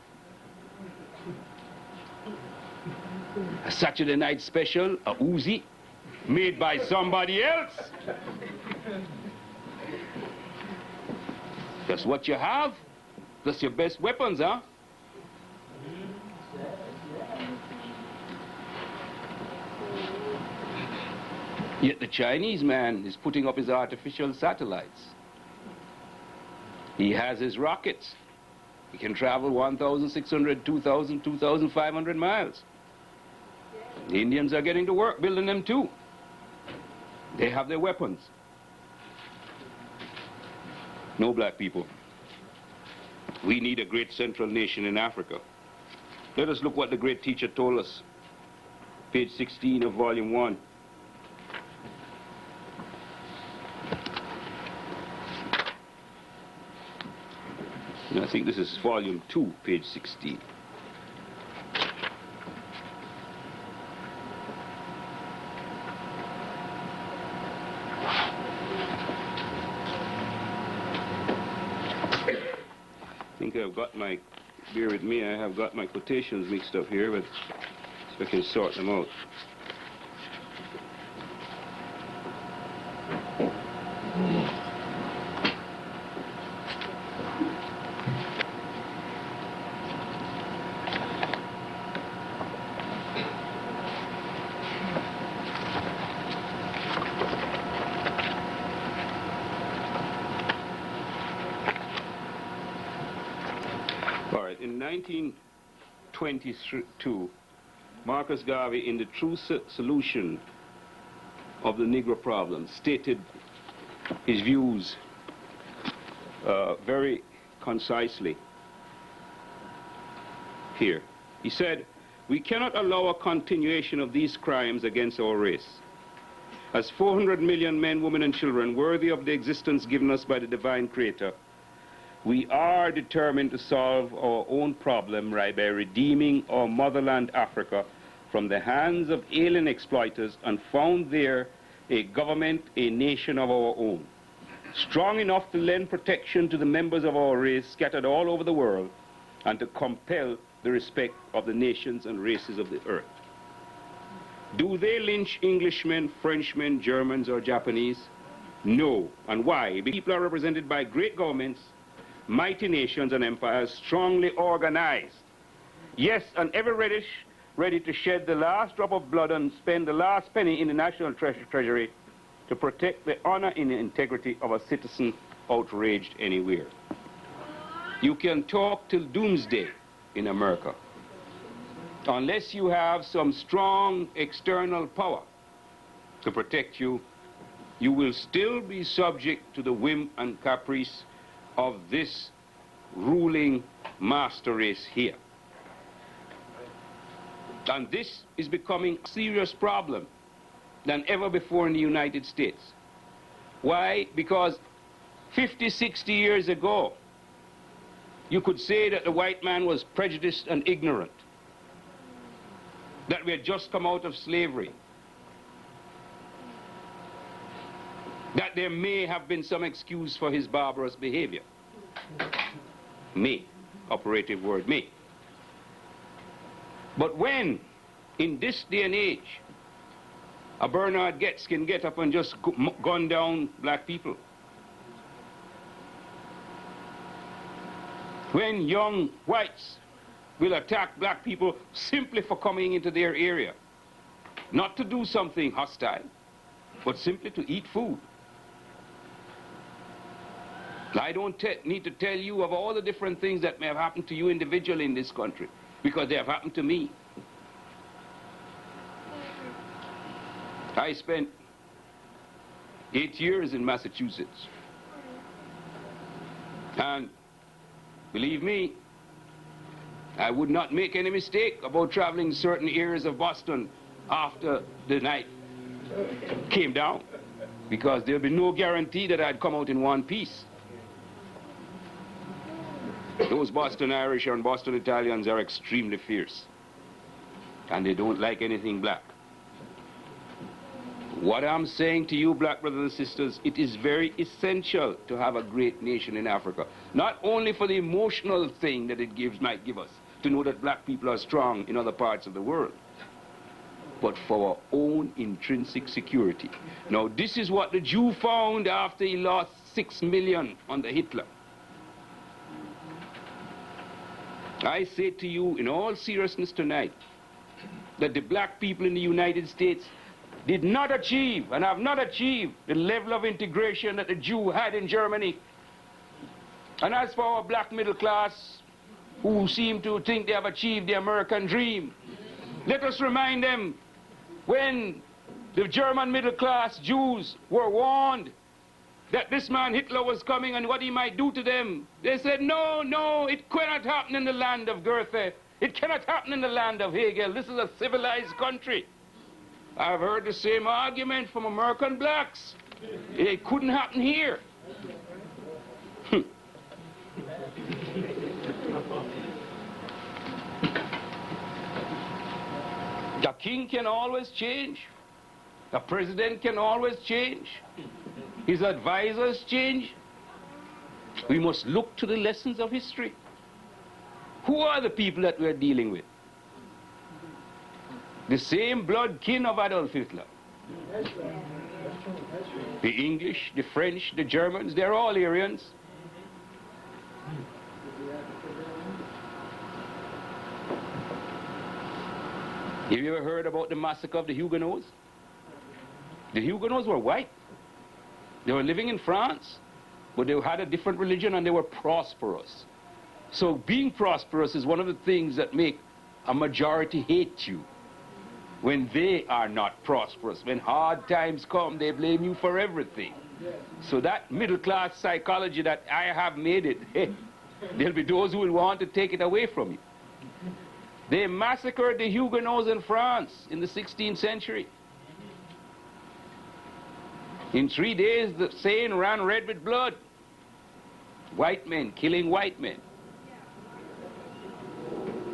A Saturday night special, a Uzi, made by somebody else. That's what you have. That's your best weapons, huh? Yet the Chinese man is putting up his artificial satellites. He has his rockets. He can travel 1,600, 2,000, 2,500 miles. The Indians are getting to work building them too. They have their weapons. No, black people. We need a great central nation in Africa. Let us look what the great teacher told us. Page 16 of volume 1. And I think this is volume 2, page 16. I think I've got my, bear with me, I have got my quotations mixed up here, but so I can sort them out. In 1922, Marcus Garvey, in the True Solution of the Negro Problem, stated his views very concisely here. He said, "We cannot allow a continuation of these crimes against our race. As 400 million men, women, and children worthy of the existence given us by the divine Creator, we are determined to solve our own problem by redeeming our motherland Africa from the hands of alien exploiters and found there a government, a nation of our own, strong enough to lend protection to the members of our race scattered all over the world and to compel the respect of the nations and races of the earth." Do they lynch Englishmen, Frenchmen, Germans, or Japanese? No. And why? Because people are represented by great governments, mighty nations and empires, strongly organized. Yes, and ever ready to shed the last drop of blood and spend the last penny in the national treasury to protect the honor and the integrity of a citizen outraged anywhere. You can talk till doomsday in America, unless you have some strong external power to protect you you will still be subject to the whim and caprice of this ruling master race here. And this is becoming a serious problem than ever before in the United States. Why? Because 50, 60 years ago, you could say that the white man was prejudiced and ignorant, that we had just come out of slavery, that there may have been some excuse for his barbarous behavior. May, operative word, may. But when, in this day and age, a Bernard Getz can get up and just gun down black people, when young whites will attack black people simply for coming into their area, not to do something hostile, but simply to eat food. I don't need to tell you of all the different things that may have happened to you individually in this country, because they have happened to me. I spent 8 years in Massachusetts. And believe me, I would not make any mistake about traveling certain areas of Boston after the night came down, because there'll be no guarantee that I'd come out in one piece. Those Boston Irish and Boston Italians are extremely fierce, and they don't like anything black. What I'm saying to you, black brothers and sisters, it is very essential to have a great nation in Africa. Not only for the emotional thing that it might give us, to know that black people are strong in other parts of the world, but for our own intrinsic security. Now, this is what the Jew found after he lost 6 million under Hitler. I say to you in all seriousness tonight that the black people in the United States did not achieve and have not achieved the level of integration that the Jew had in Germany. And as for our black middle class, who seem to think they have achieved the American dream, let us remind them, when the German middle class Jews were warned that this man Hitler was coming and what he might do to them, they said, no, no, it cannot happen in the land of Goethe. It cannot happen in the land of Hegel. This is a civilized country. I've heard the same argument from American blacks. It couldn't happen here. The king can always change. The president can always change. His advisors change. We must look to the lessons of history. Who are the people that we're dealing with? The same blood kin of Adolf Hitler. The English, the French, the Germans, they're all Aryans. Have you ever heard about the massacre of the Huguenots? The Huguenots were white. They were living in France, but they had a different religion and they were prosperous. So being prosperous is one of the things that make a majority hate you. When they are not prosperous, when hard times come, they blame you for everything. So that middle class psychology that I have made it, there'll be those who will want to take it away from you. They massacred the Huguenots in France in the 16th century. In 3 days, the Seine ran red with blood. White men killing white men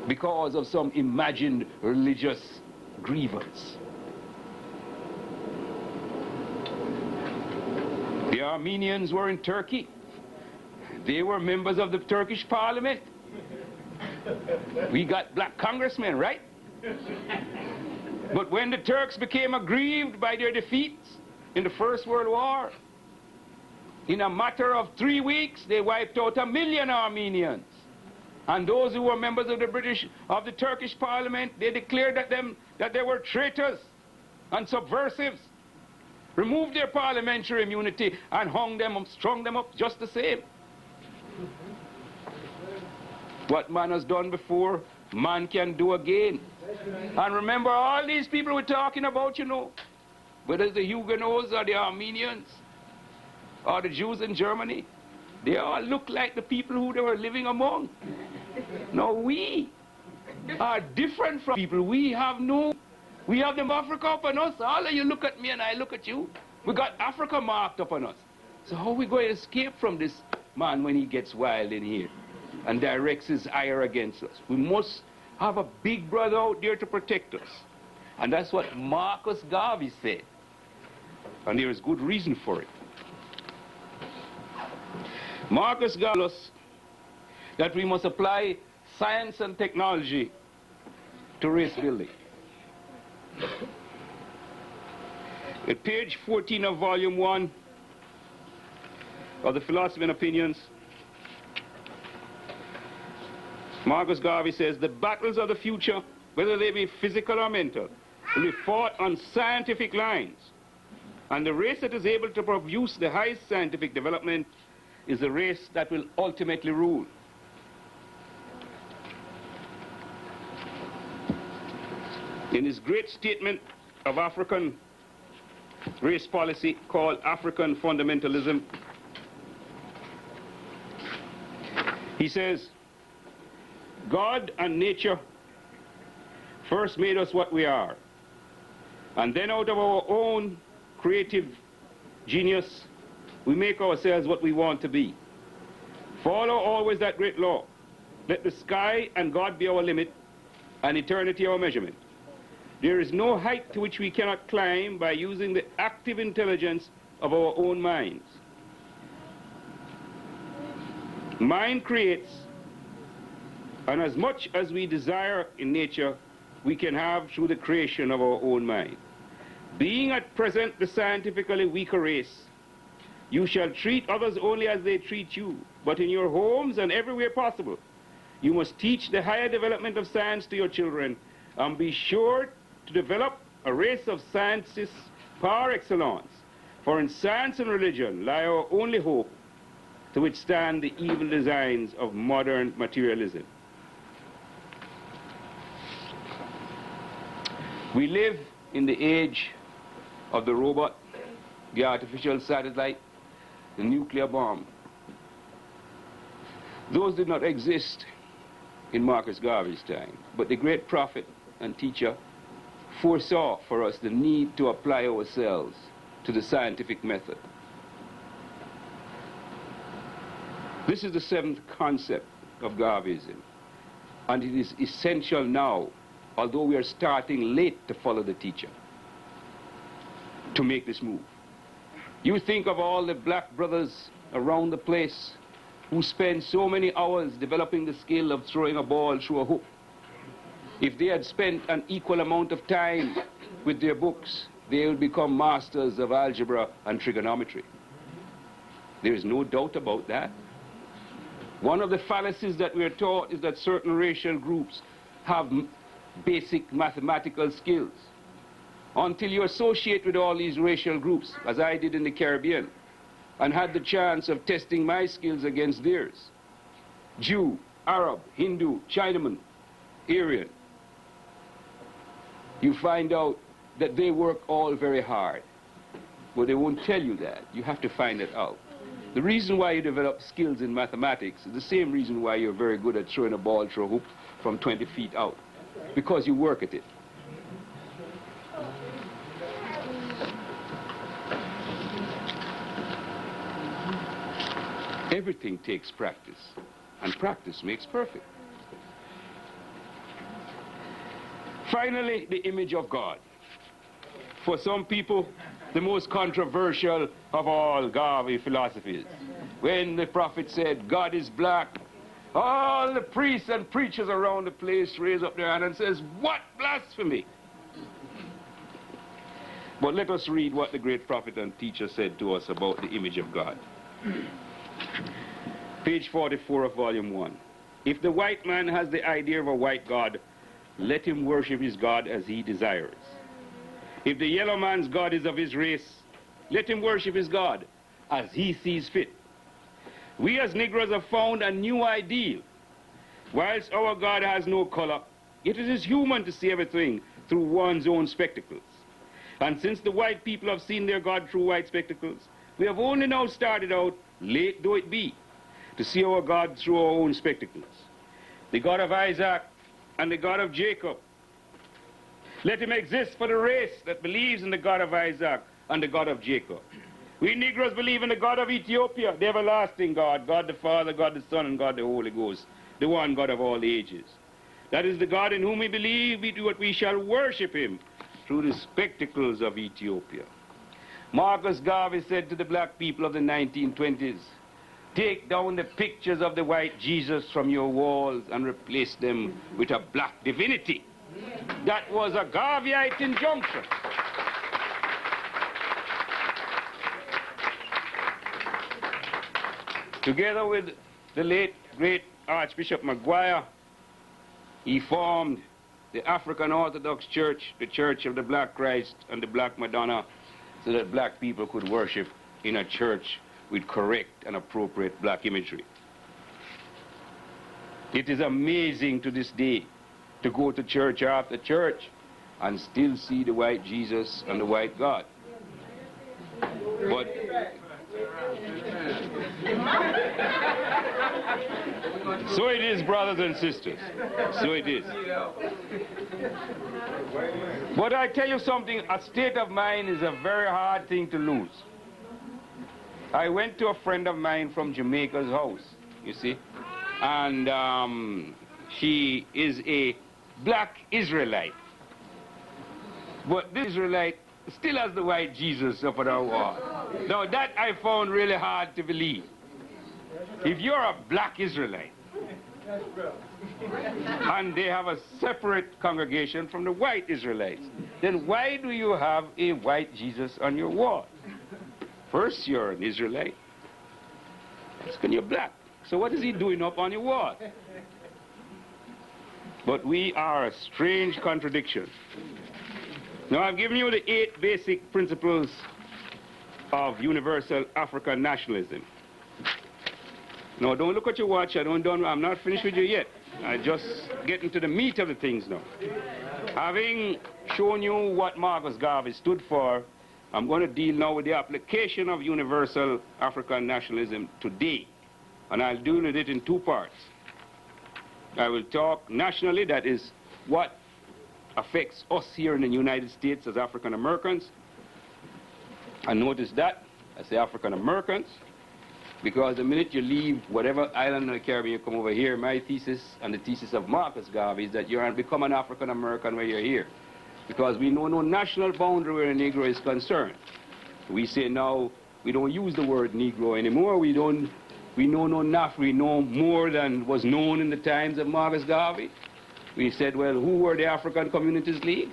because of some imagined religious grievance. The Armenians were in Turkey. They were members of the Turkish parliament. We got black congressmen, right? But when the Turks became aggrieved by their defeats in the First World War, in a matter of 3 weeks, they wiped out 1 million Armenians. And those who were members of the Turkish parliament, they declared that they were traitors and subversives, removed their parliamentary immunity and hung them up, strung them up just the same. What man has done before, man can do again. And remember, all these people we're talking about, you know, whether it's the Huguenots or the Armenians or the Jews in Germany, they all look like the people who they were living among. Now we are different from people. We have them Africa upon us. All of you look at me and I look at you. We got Africa marked upon us. So how are we going to escape from this man when he gets wild in here and directs his ire against us? We must have a big brother out there to protect us. And that's what Marcus Garvey said. And there is good reason for it. Marcus Garvey told us that we must apply science and technology to race building. At page 14 of volume 1 of the Philosophy and Opinions, Marcus Garvey says, the battles of the future, whether they be physical or mental, will be fought on scientific lines. And the race that is able to produce the highest scientific development is the race that will ultimately rule. In his great statement of African race policy called African Fundamentalism, he says, God and nature first made us what we are, and then out of our own creative genius, we make ourselves what we want to be. Follow always that great law. Let the sky and God be our limit, and eternity our measurement. There is no height to which we cannot climb by using the active intelligence of our own minds. Mind creates, and as much as we desire in nature, we can have through the creation of our own mind. Being at present the scientifically weaker race, you shall treat others only as they treat you, but in your homes and everywhere possible, you must teach the higher development of science to your children, and be sure to develop a race of scientists par excellence, for in science and religion lie our only hope to withstand the evil designs of modern materialism. We live in the age of the robot, the artificial satellite, the nuclear bomb. Those did not exist in Marcus Garvey's time, but the great prophet and teacher foresaw for us the need to apply ourselves to the scientific method. This is the seventh concept of Garveyism, and it is essential now, although we are starting late to follow the teacher, to make this move. You think of all the black brothers around the place who spend so many hours developing the skill of throwing a ball through a hoop. If they had spent an equal amount of time with their books, they would become masters of algebra and trigonometry. There is no doubt about that. One of the fallacies that we are taught is that certain racial groups have basic mathematical skills. Until you associate with all these racial groups, as I did in the Caribbean, and had the chance of testing my skills against theirs. Jew, Arab, Hindu, Chinaman, Aryan. You find out that they work all very hard, but they won't tell you that. You have to find it out. The reason why you develop skills in mathematics is the same reason why you're very good at throwing a ball through a hoop from 20 feet out, because you work at it. Everything takes practice, and practice makes perfect. Finally, the image of God. For some people, the most controversial of all Garvey philosophies. When the prophet said, God is black, all the priests and preachers around the place raise up their hand and says, what blasphemy! But let us read what the great prophet and teacher said to us about the image of God. Page 44 of volume 1. If the white man has the idea of a white God, let him worship his God as he desires. If the yellow man's God is of his race, let him worship his God as he sees fit. We as Negroes have found a new ideal. Whilst our God has no color, yet it is human to see everything through one's own spectacles. And since the white people have seen their God through white spectacles, we have only now started out, late though it be, to see our God through our own spectacles. The God of Isaac and the God of Jacob. Let him exist for the race that believes in the God of Isaac and the God of Jacob. We Negroes believe in the God of Ethiopia, the everlasting God, God the Father, God the Son, and God the Holy Ghost, the one God of all ages. That is the God in whom we believe we shall worship him through the spectacles of Ethiopia. Marcus Garvey said to the black people of the 1920s, take down the pictures of the white Jesus from your walls and replace them with a black divinity. That was a Garveyite injunction. Together with the late, great Archbishop Maguire, he formed the African Orthodox Church, the Church of the Black Christ and the Black Madonna, so that black people could worship in a church with correct and appropriate black imagery. It is amazing to this day to go to church after church and still see the white Jesus and the white God. But so it is, brothers and sisters. So it is. But I tell you something, a state of mind is a very hard thing to lose. I went to a friend of mine from Jamaica's house, you see, and she is a black Israelite. But this Israelite still has the white Jesus up on our wall. Now that I found really hard to believe. If you're a black Israelite, and they have a separate congregation from the white Israelites, then why do you have a white Jesus on your wall? First, you're an Israelite. Second, you're black. So what is he doing up on your wall? But we are a strange contradiction. Now, I've given you the 8 basic principles of universal African nationalism. Now, don't look at your watch. I'm not finished with you yet. I just get into the meat of the things now. Having shown you what Marcus Garvey stood for, I'm going to deal now with the application of universal African nationalism today. And I'll deal with it in 2 parts. I will talk nationally, that is what affects us here in the United States as African Americans. And notice that, I say African Americans, because the minute you leave whatever island in the Caribbean, you come over here, my thesis and the thesis of Marcus Garvey is that you're become an African American when you're here. Because we know no national boundary where a Negro is concerned. We say now, we don't use the word Negro anymore. We know no NAF, we know more than was known in the times of Marcus Garvey. We said, well, who were the African Communities League?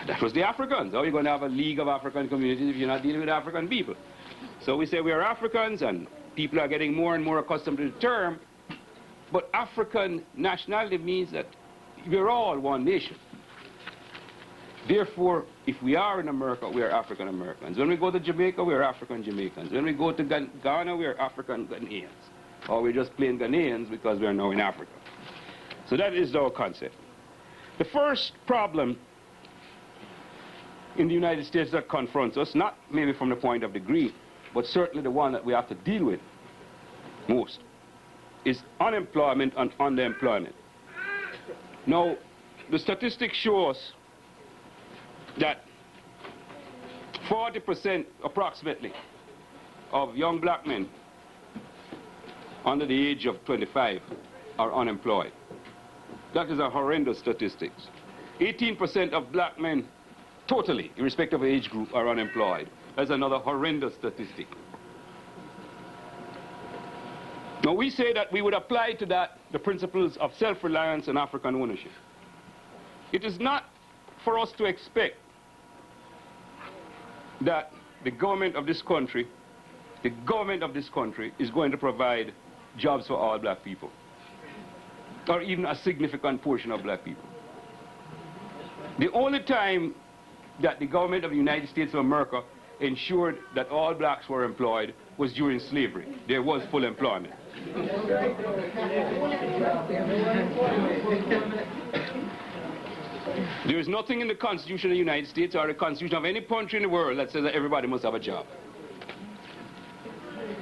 That was the Africans. How are you going to have a League of African Communities if you're not dealing with African people? So we say we are Africans, and people are getting more and more accustomed to the term. But African nationality means that we're all one nation. Therefore, if we are in America, we are African Americans. When we go to Jamaica, we are African Jamaicans. When we go to Ghana, we are African Ghanaians. Or we're just plain Ghanaians because we are now in Africa. So that is our concept. The first problem in the United States that confronts us, not maybe from the point of degree, but certainly the one that we have to deal with most, is unemployment and underemployment. Now, the statistics show us that 40% approximately of young black men under the age of 25 are unemployed. That is a horrendous statistics. 18% of black men totally, irrespective of age group, are unemployed. That's another horrendous statistic. Now we say that we would apply to that the principles of self-reliance and African ownership. It is not for us to expect that the government of this country is going to provide jobs for all black people, or even a significant portion of black people. The only time that the government of the United States of America ensured that all blacks were employed was during slavery. There was full employment. There is nothing in the Constitution of the United States or the Constitution of any country in the world that says that everybody must have a job.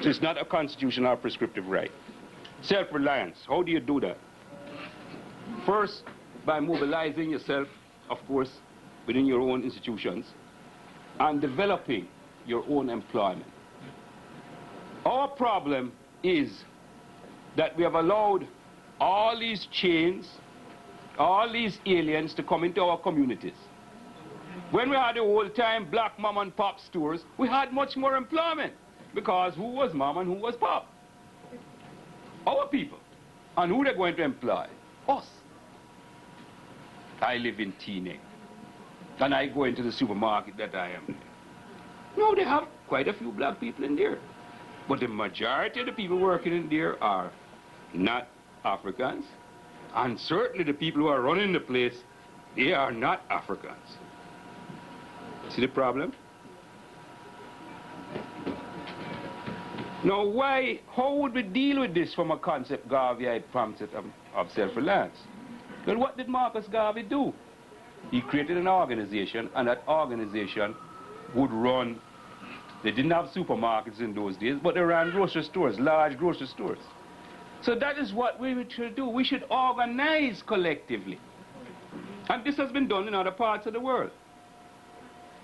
So it's not a constitutional or prescriptive right. Self-reliance, how do you do that? First, by mobilizing yourself, of course, within your own institutions, and developing your own employment. Our problem is that we have allowed all these chains, all these aliens to come into our communities. When we had the old-time black mom and pop stores, we had much more employment, because who was mom and who was pop? Our people. And who they're going to employ? Us. I live in Teaneck, and I go into the supermarket that I am in. No, they have quite a few black people in there. But the majority of the people working in there are not Africans. And certainly the people who are running the place, they are not Africans. See the problem? Now how would we deal with this from a concept Garvey had prompted of self-reliance? Well, what did Marcus Garvey do? He created an organization, and that organization would run, they didn't have supermarkets in those days, but they ran grocery stores, large grocery stores. So that is what we should do. We should organize collectively. And this has been done in other parts of the world.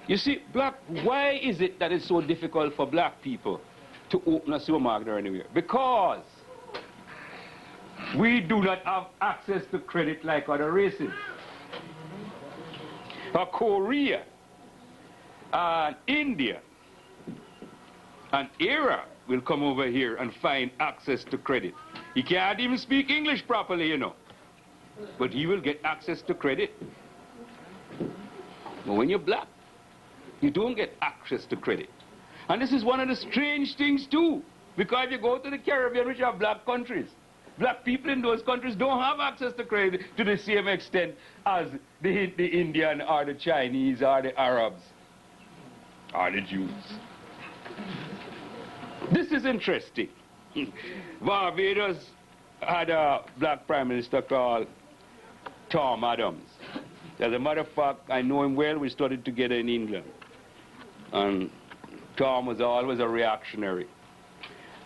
You see, why is it that it's so difficult for black people to open a supermarket or anywhere? Because we do not have access to credit like other races. Korea, and India, and Iraq will come over here and find access to credit. He can't even speak English properly, you know. But he will get access to credit. But when you're black, you don't get access to credit. And this is one of the strange things too, because if you go to the Caribbean, which are black countries, black people in those countries don't have access to credit to the same extent as the Indian or the Chinese or the Arabs or the Jews. This is interesting. Barbados had a black prime minister called Tom Adams. As a matter of fact, I know him well. We studied together in England. And Tom was always a reactionary.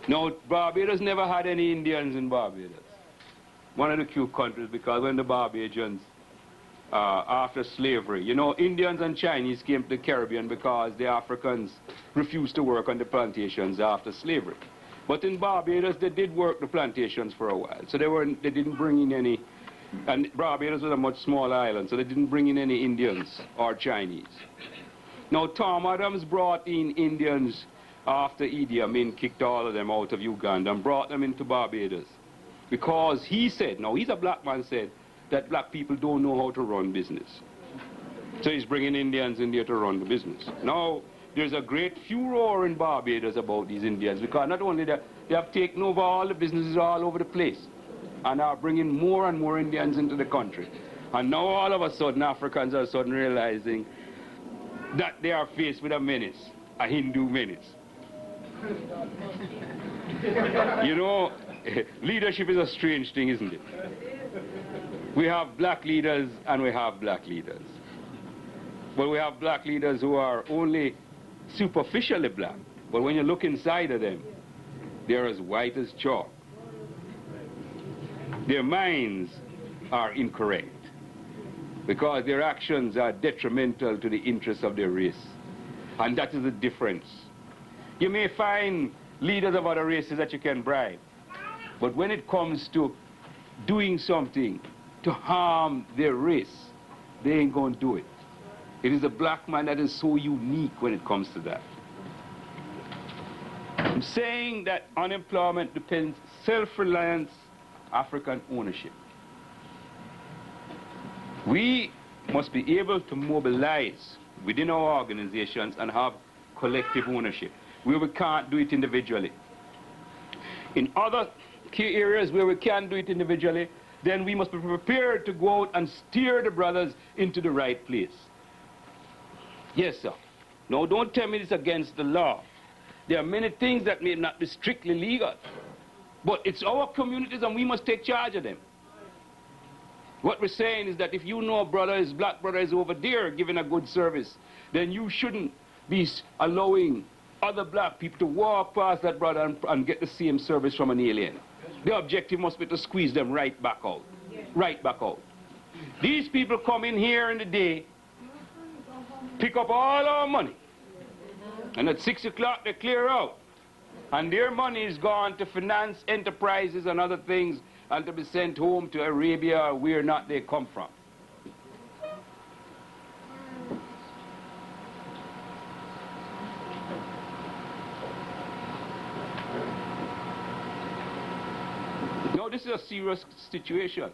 No, Barbados never had any Indians in Barbados. One of the few countries, because when the Barbadians, after slavery, you know, Indians and Chinese came to the Caribbean because the Africans refused to work on the plantations after slavery. But in Barbados, they did work the plantations for a while. So they didn't bring in any, and Barbados was a much smaller island, so they didn't bring in any Indians or Chinese. Now, Tom Adams brought in Indians after Idi Amin kicked all of them out of Uganda and brought them into Barbados. Because he said, now he's a black man, said that black people don't know how to run business. So he's bringing Indians in there to run the business. Now, there's a great furor in Barbados about these Indians, because not only that, they have taken over all the businesses all over the place and are bringing more and more Indians into the country. And now all of a sudden, Africans are suddenly realizing that they are faced with a menace, a Hindu menace. You know, leadership is a strange thing, isn't it? We have black leaders and we have black leaders. But we have black leaders who are only superficially black. But when you look inside of them, they're as white as chalk. Their minds are incorrect because their actions are detrimental to the interests of their race. And that is the difference. You may find leaders of other races that you can bribe, but when it comes to doing something to harm their race, they ain't going to do it. It is the black man that is so unique when it comes to that. I'm saying that unemployment depends self-reliance, African ownership. We must be able to mobilize within our organizations and have collective ownership, where we can't do it individually. In other key areas where we can do it individually, then we must be prepared to go out and steer the brothers into the right place. Yes, sir. No, don't tell me it's against the law. There are many things that may not be strictly legal, but it's our communities and we must take charge of them. What we're saying is that if you know a black brother is over there giving a good service, then you shouldn't be allowing other black people to walk past that brother and get the same service from an alien. The objective must be to squeeze them right back out. Right back out. These people come in here in the day, pick up all our money, and at 6 o'clock they clear out. And their money is gone to finance enterprises and other things and to be sent home to Arabia or where not they come from. Now this is a serious situation.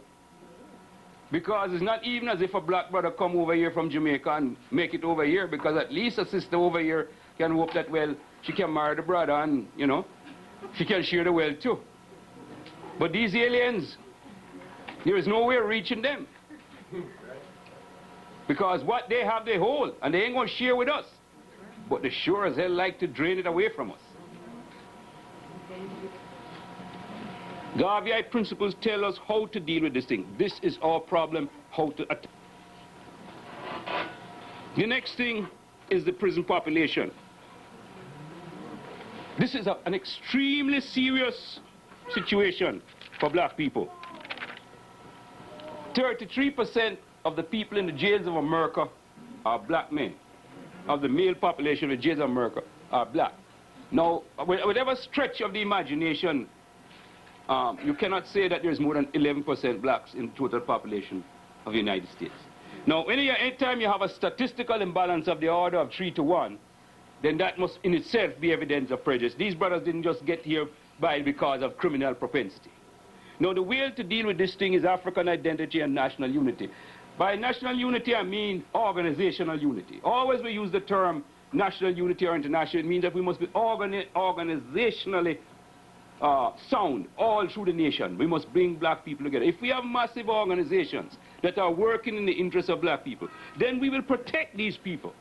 Because it's not even as if a black brother come over here from Jamaica and make it over here, because at least a sister over here can hope that, well, she can marry the brother and, you know, she can share the wealth too. But these aliens, there is no way of reaching them. Because what they have, they hold, and they ain't going to share with us. But they sure as hell like to drain it away from us. Garveyite principles tell us how to deal with this thing. This is our problem, how to attack. The next thing is the prison population. This is an extremely serious situation for black people. 33% of the people in the jails of America are black men. Of the male population in the jails of America are black. Now, whatever stretch of the imagination, you cannot say that there's more than 11% blacks in the total population of the United States. Now, anytime you have a statistical imbalance of the order of 3 to 1, then that must in itself be evidence of prejudice. These brothers didn't just get here because of criminal propensity. Now, the way to deal with this thing is African identity and national unity. By national unity, I mean organizational unity. Always we use the term national unity or international. It means that we must be organizationally sound all through the nation. We must bring black people together. If we have massive organizations that are working in the interest of black people, then we will protect these people.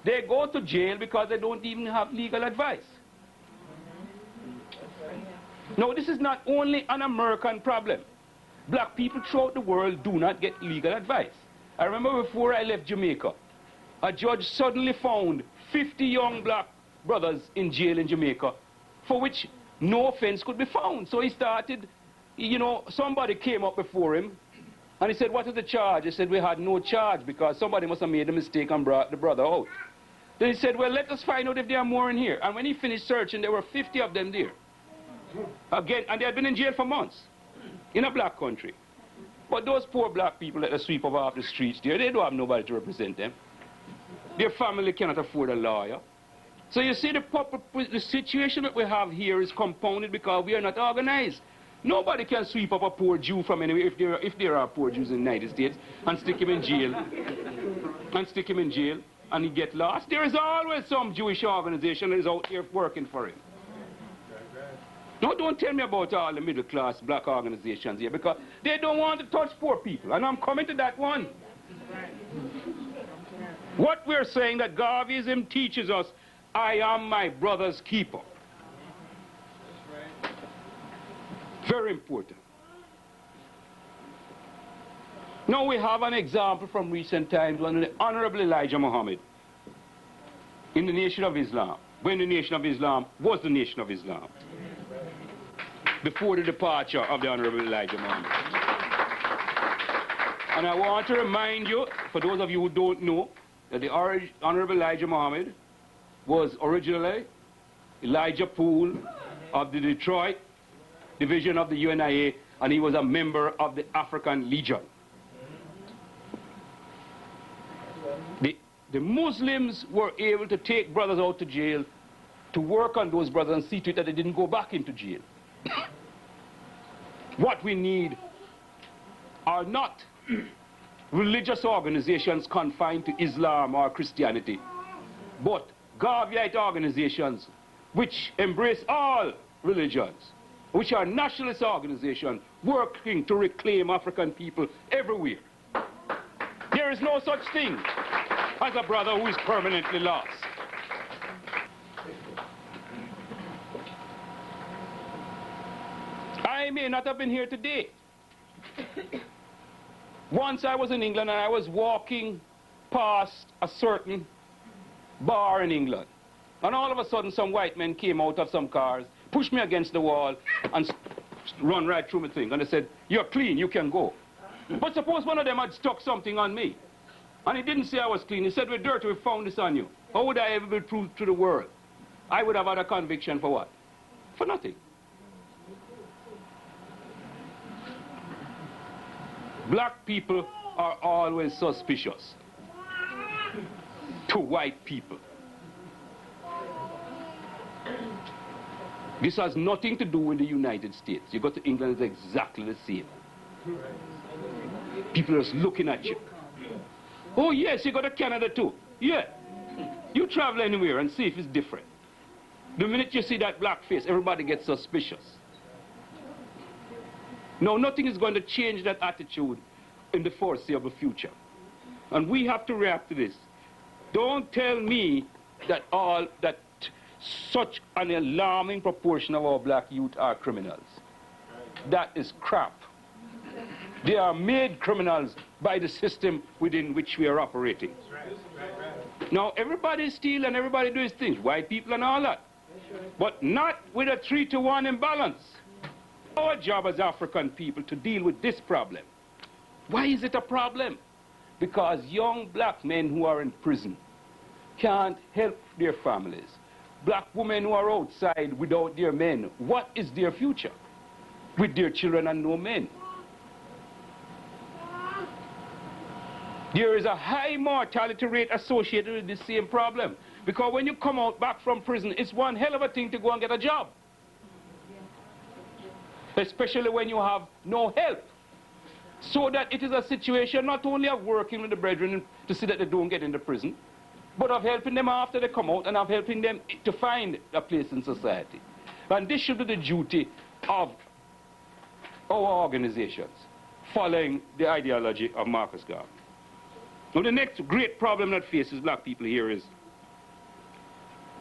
They go to jail because they don't even have legal advice. Now, this is not only an American problem. Black people throughout the world do not get legal advice. I remember before I left Jamaica, a judge suddenly found 50 young black brothers in jail in Jamaica for which no offense could be found. So he started, you know, somebody came up before him and he said, what is the charge? He said, we had no charge because somebody must have made a mistake and brought the brother out. Then he said, well, let us find out if there are more in here. And when he finished searching, there were 50 of them there. Again, and they had been in jail for months in a black country. But those poor black people that are sweep up off the streets there, they don't have nobody to represent them. Their family cannot afford a lawyer. So you see, the situation that we have here is compounded because we are not organized. Nobody can sweep up a poor Jew from anywhere if there are poor Jews in the United States and stick him in jail. And he get lost. There is always some Jewish organization that is out there working for him. No, don't tell me about all the middle-class black organizations here because they don't want to touch poor people, and I'm coming to that one. What we're saying that Garveyism teaches us, I am my brother's keeper. Very important. Now we have an example from recent times when the Honorable Elijah Muhammad in the Nation of Islam, when the Nation of Islam was the Nation of Islam, before the departure of the Honorable Elijah Muhammad. And I want to remind you, for those of you who don't know, that the Honorable Elijah Muhammad was originally Elijah Poole of the Detroit division of the UNIA, and he was a member of the African Legion. The Muslims were able to take brothers out to jail to work on those brothers and see to it that they didn't go back into jail. What we need are not religious organizations confined to Islam or Christianity, but Garveyite organizations which embrace all religions, which are nationalist organizations working to reclaim African people everywhere. There is no such thing as a brother who is permanently lost. I may not have been here today, Once I was in England and I was walking past a certain bar in England. And all of a sudden some white men came out of some cars, pushed me against the wall and run right through my thing. And they said, "You're clean, you can go." But suppose one of them had stuck something on me. And he didn't say I was clean. He said, "We're dirty, we found this on you." How would I ever be proved to the world? I would have had a conviction for what? For nothing. Black people are always suspicious to white people. This has nothing to do with the United States. You go to England, it's exactly the same. People are just looking at you. Oh yes, you go to Canada too. Yeah. You travel anywhere and see if it's different. The minute you see that black face, everybody gets suspicious. No, nothing is going to change that attitude in the foreseeable future. And we have to react to this. Don't tell me that such an alarming proportion of our black youth are criminals. That is crap. They are made criminals by the system within which we are operating. Now, everybody steals and everybody does things, white people and all that. But not with a 3-to-1 imbalance. Our job as African people to deal with this problem. Why is it a problem? Because young black men who are in prison can't help their families. Black women who are outside without their men, what is their future? With their children and no men. There is a high mortality rate associated with this same problem. Because when you come out back from prison, it's one hell of a thing to go and get a job. Especially when you have no help. So that it is a situation not only of working with the brethren to see that they don't get into prison, but of helping them after they come out and of helping them to find a place in society. And this should be the duty of our organizations, following the ideology of Marcus Garvey. Now the next great problem that faces black people here is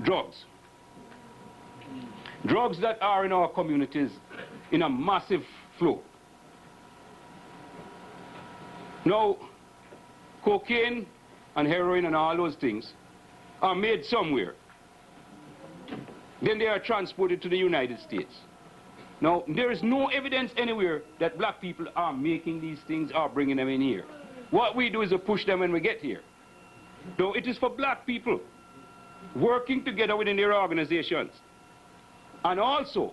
drugs. Drugs that are in our communities in a massive flow. Now, cocaine and heroin and all those things are made somewhere. Then they are transported to the United States. Now, there is no evidence anywhere that black people are making these things or bringing them in here. What we do is to push them when we get here. Now, it is for black people working together within their organizations and also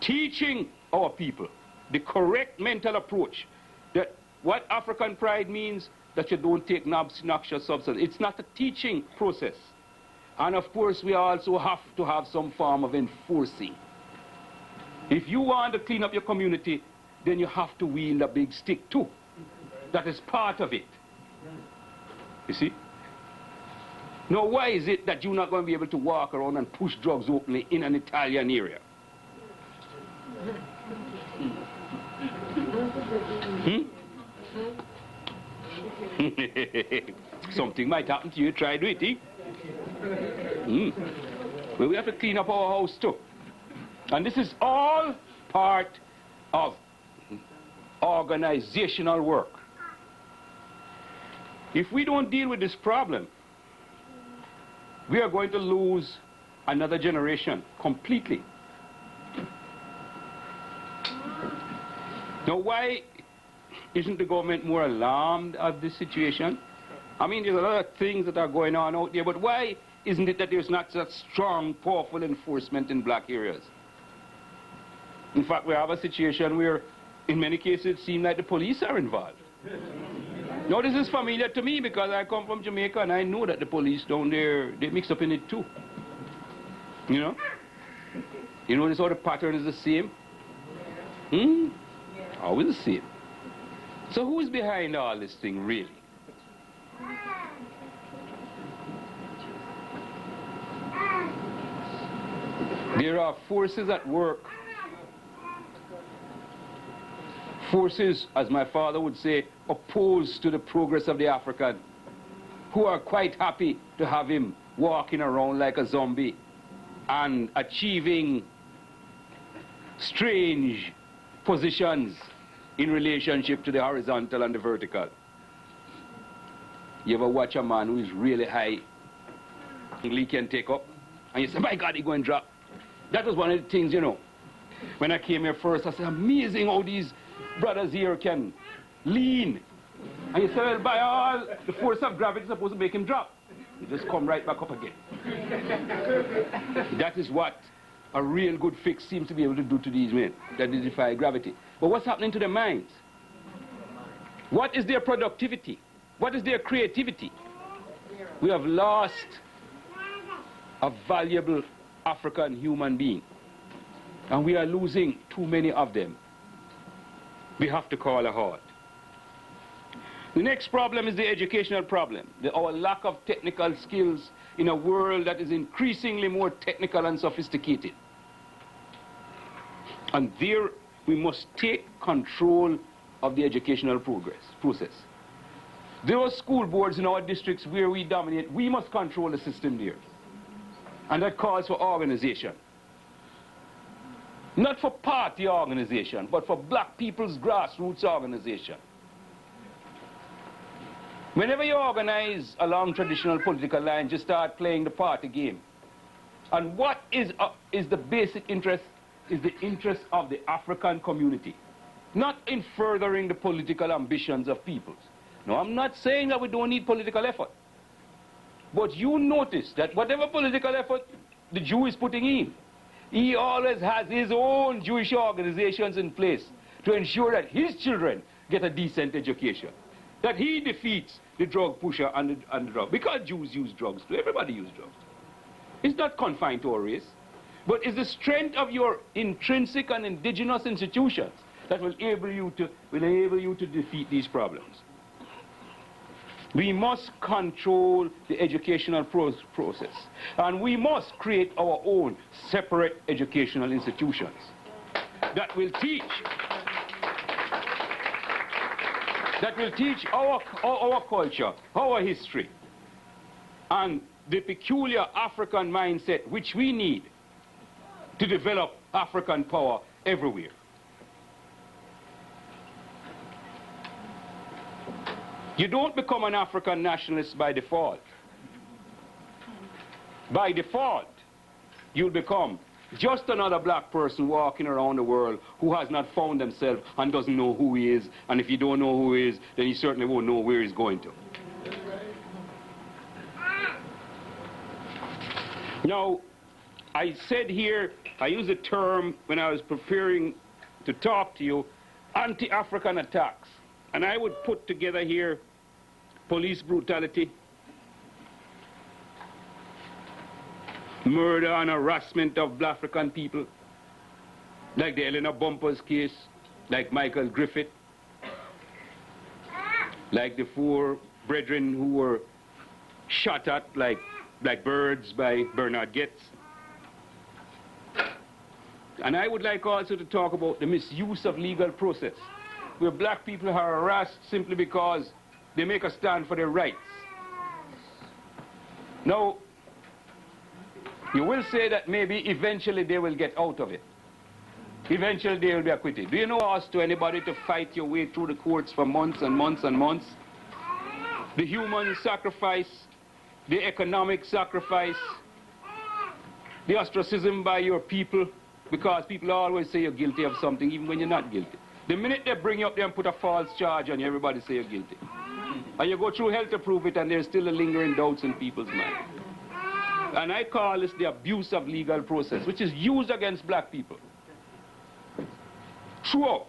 teaching our people the correct mental approach that what African pride means, that you don't take noxious substance. It's not a teaching process. And of course, we also have to have some form of enforcing. If you want to clean up your community, then you have to wield a big stick too. That is part of it. You see? Now, why is it that you're not going to be able to walk around and push drugs openly in an Italian area? Something might happen to you, try to do it, eh? Well, we have to clean up our house too. And this is all part of organizational work. If we don't deal with this problem, we are going to lose another generation completely. Now, why isn't the government more alarmed at this situation? I mean, there's a lot of things that are going on out there, but why isn't it that there's not such strong, powerful enforcement in black areas? In fact, we have a situation where, in many cases, it seems like the police are involved. Now, this is familiar to me because I come from Jamaica and I know that the police down there, they mix up in it too. You know? You notice how the pattern is the same? Always the same. So who's behind all this thing, really? There are forces at work. Forces, as my father would say, opposed to the progress of the African, who are quite happy to have him walking around like a zombie and achieving strange positions in relationship to the horizontal and the vertical. You ever watch a man who is really high, he can take up, and you say, my God, he's going to drop. That was one of the things, you know. When I came here first, I said, amazing how these brothers here can lean. And you say, well, by all, the force of gravity is supposed to make him drop. He just come right back up again. That is what a real good fix seems to be able to do to these men that defy gravity. But what's happening to their minds? What is their productivity? What is their creativity? We have lost a valuable African human being. And we are losing too many of them. We have to call a halt. The next problem is the educational problem. Our lack of technical skills in a world that is increasingly more technical and sophisticated. And there we must take control of the educational process. There are school boards in our districts where we dominate. We must control the system there. And that calls for organization. Not for party organization, but for black people's grassroots organization. Whenever you organize along traditional political lines, you start playing the party game. And what is the basic interest? Is the interest of the African community, not in furthering the political ambitions of peoples. No, I'm not saying that we don't need political effort. But you notice that whatever political effort the Jew is putting in, he always has his own Jewish organizations in place to ensure that his children get a decent education, that he defeats the drug pusher and the drug. Because Jews use drugs too. Everybody uses drugs. It's not confined to a race. But it's the strength of your intrinsic and indigenous institutions that will enable you to defeat these problems. We must control the educational process. And we must create our own separate educational institutions that will teach our culture, our history, and the peculiar African mindset which we need to develop African power everywhere. You don't become an African nationalist by default. By default, you'll become just another black person walking around the world who has not found himself and doesn't know who he is. And if you don't know who he is, then he certainly won't know where he's going to. Now, I said here, I used a term when I was preparing to talk to you, anti-African attacks. And I would put together here police brutality, murder and harassment of black African people, like the Eleanor Bumpers case, like Michael Griffith, like the 4 brethren who were shot at like birds by Bernard Getz. And I would like also to talk about the misuse of legal process, where black people are harassed simply because they make a stand for their rights. Now, you will say that maybe eventually they will get out of it. Eventually they will be acquitted. Do you know ask to anybody to fight your way through the courts for months and months and months? The human sacrifice, the economic sacrifice, the ostracism by your people, because people always say you're guilty of something even when you're not guilty. The minute they bring you up there and put a false charge on you, everybody say you're guilty. And you go through hell to prove it, and there's still a lingering doubts in people's minds. And I call this the abuse of legal process, which is used against black people. True.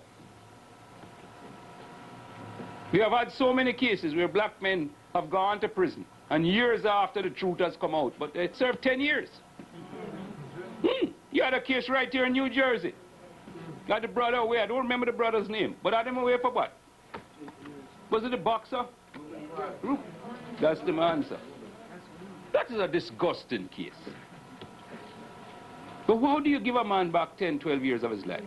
We have had so many cases where black men have gone to prison, and years after the truth has come out, but they served 10 years. You had a case right here in New Jersey. Got the brother away. I don't remember the brother's name, but had him away for what? Was it the boxer? That's the answer. That is a disgusting case. But how do you give a man back 10, 12 years of his life?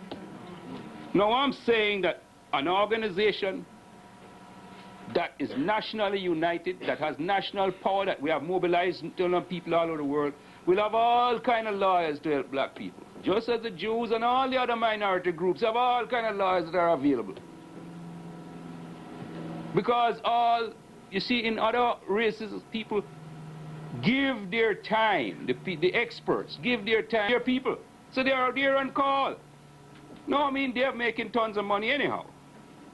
Now I'm saying that an organization that is nationally united, that has national power, that we have mobilized people all over the world, will have all kind of lawyers to help black people. Just as the Jews and all the other minority groups have all kind of lawyers that are available. Because all, you see, in other races, people give their time, the experts give their time to their people. So they are there on call. No, I mean, they're making tons of money anyhow.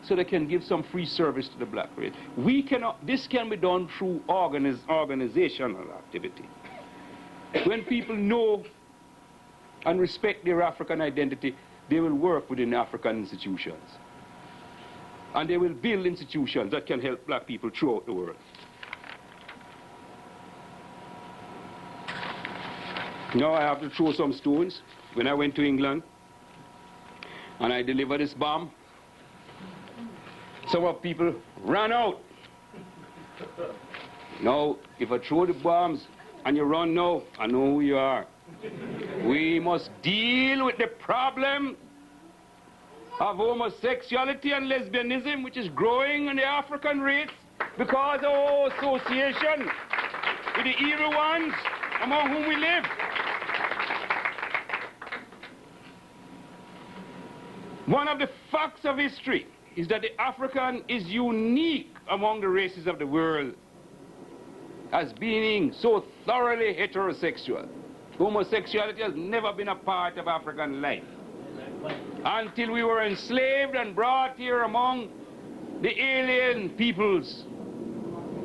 So they can give some free service to the black race. We cannot, this can be done through organizational activity. When people know and respect their African identity, they will work within African institutions. And they will build institutions that can help black people throughout the world. Now I have to throw some stones. When I went to England and I delivered this bomb, some of people ran out. Now, if I throw the bombs and you run now, I know who you are. We must deal with the problem of homosexuality and lesbianism, which is growing in the African race because of our association with the evil ones among whom we live. One of the facts of history is that the African is unique among the races of the world as being so thoroughly heterosexual. Homosexuality has never been a part of African life until we were enslaved and brought here among the alien peoples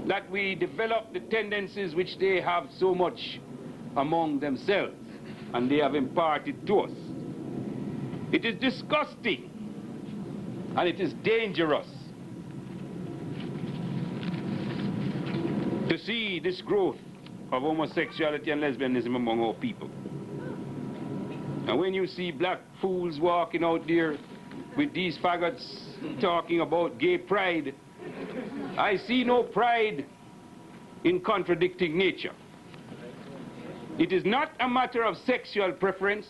that we developed the tendencies which they have so much among themselves and they have imparted to us. It is disgusting and it is dangerous to see this growth of homosexuality and lesbianism among our people. And when you see black fools walking out there with these faggots talking about gay pride, I see no pride in contradicting nature. It is not a matter of sexual preference,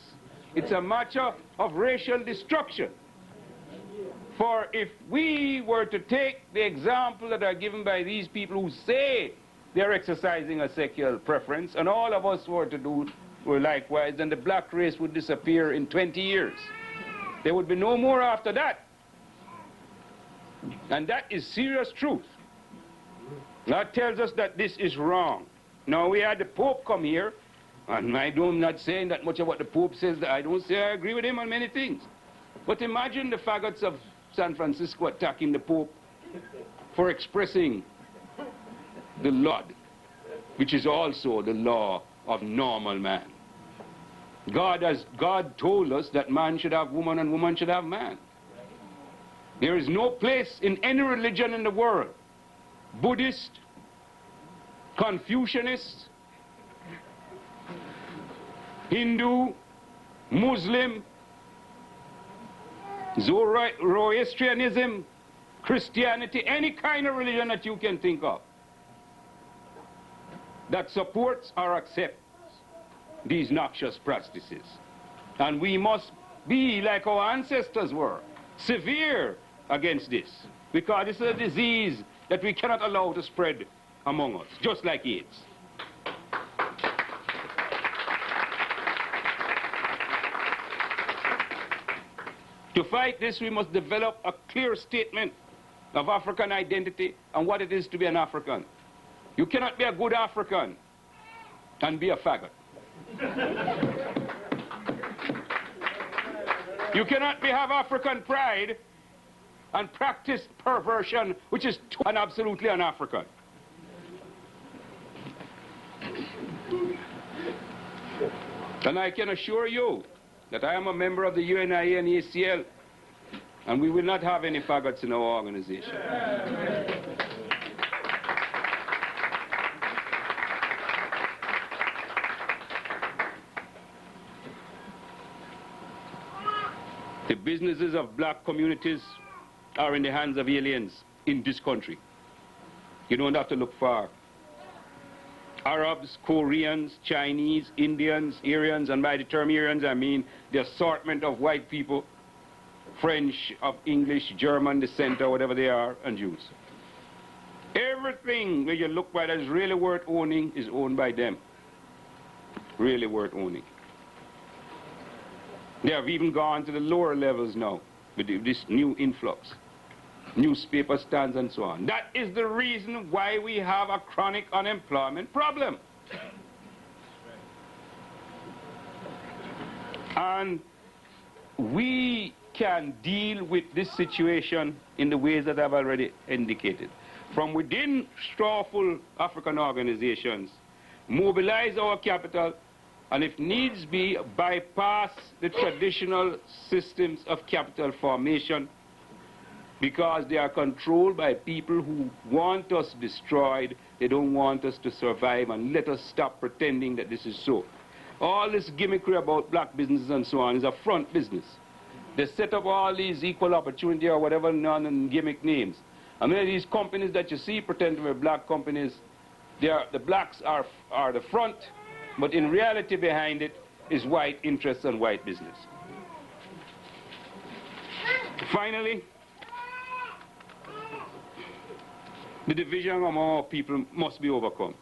it's a matter of racial destruction. For if we were to take the example that are given by these people who say they're exercising a sexual preference, and all of us were to do were likewise, then the black race would disappear in 20 years. There would be no more after that. And that is serious truth. That tells us that this is wrong. Now we had the Pope come here, and I'm not saying that much of what the Pope says. I don't say I agree with him on many things. But imagine the faggots of San Francisco attacking the Pope for expressing the Lord, which is also the law of normal man. God told us that man should have woman and woman should have man. There is no place in any religion in the world, Buddhist, Confucianist, Hindu, Muslim, Zoroastrianism, Christianity, any kind of religion that you can think of that supports or accepts these noxious practices. And we must be like our ancestors were, severe against this, because this is a disease that we cannot allow to spread among us, just like AIDS. To fight this, we must develop a clear statement of African identity and what it is to be an African. You cannot be a good African and be a faggot. You cannot have African pride and practice perversion, which is absolutely un-African. And I can assure you that I am a member of the UNIA and ACL, and we will not have any faggots in our organization. The businesses of black communities are in the hands of aliens in this country. You don't have to look far. Arabs, Koreans, Chinese, Indians, Aryans, and by the term Aryans I mean the assortment of white people, French, of English, German descent, or whatever they are, and Jews. Everything where you look by that is really worth owning is owned by them. Really worth owning. They have even gone to the lower levels now with this new influx. newspaper stands and so on. That is the reason why we have a chronic unemployment problem. And we can deal with this situation in the ways that I've already indicated. From within strawful African organizations, mobilize our capital, and if needs be, bypass the traditional systems of capital formation, because they are controlled by people who want us destroyed. They don't want us to survive, and let us stop pretending that this is so. All this gimmickry about black businesses and so on is a front business. They set up all these equal opportunity or whatever non-gimmick names. I mean, these companies that you see pretend to be black companies, the blacks are the front, but in reality behind it is white interests and white business. Finally, the division among our people must be overcome.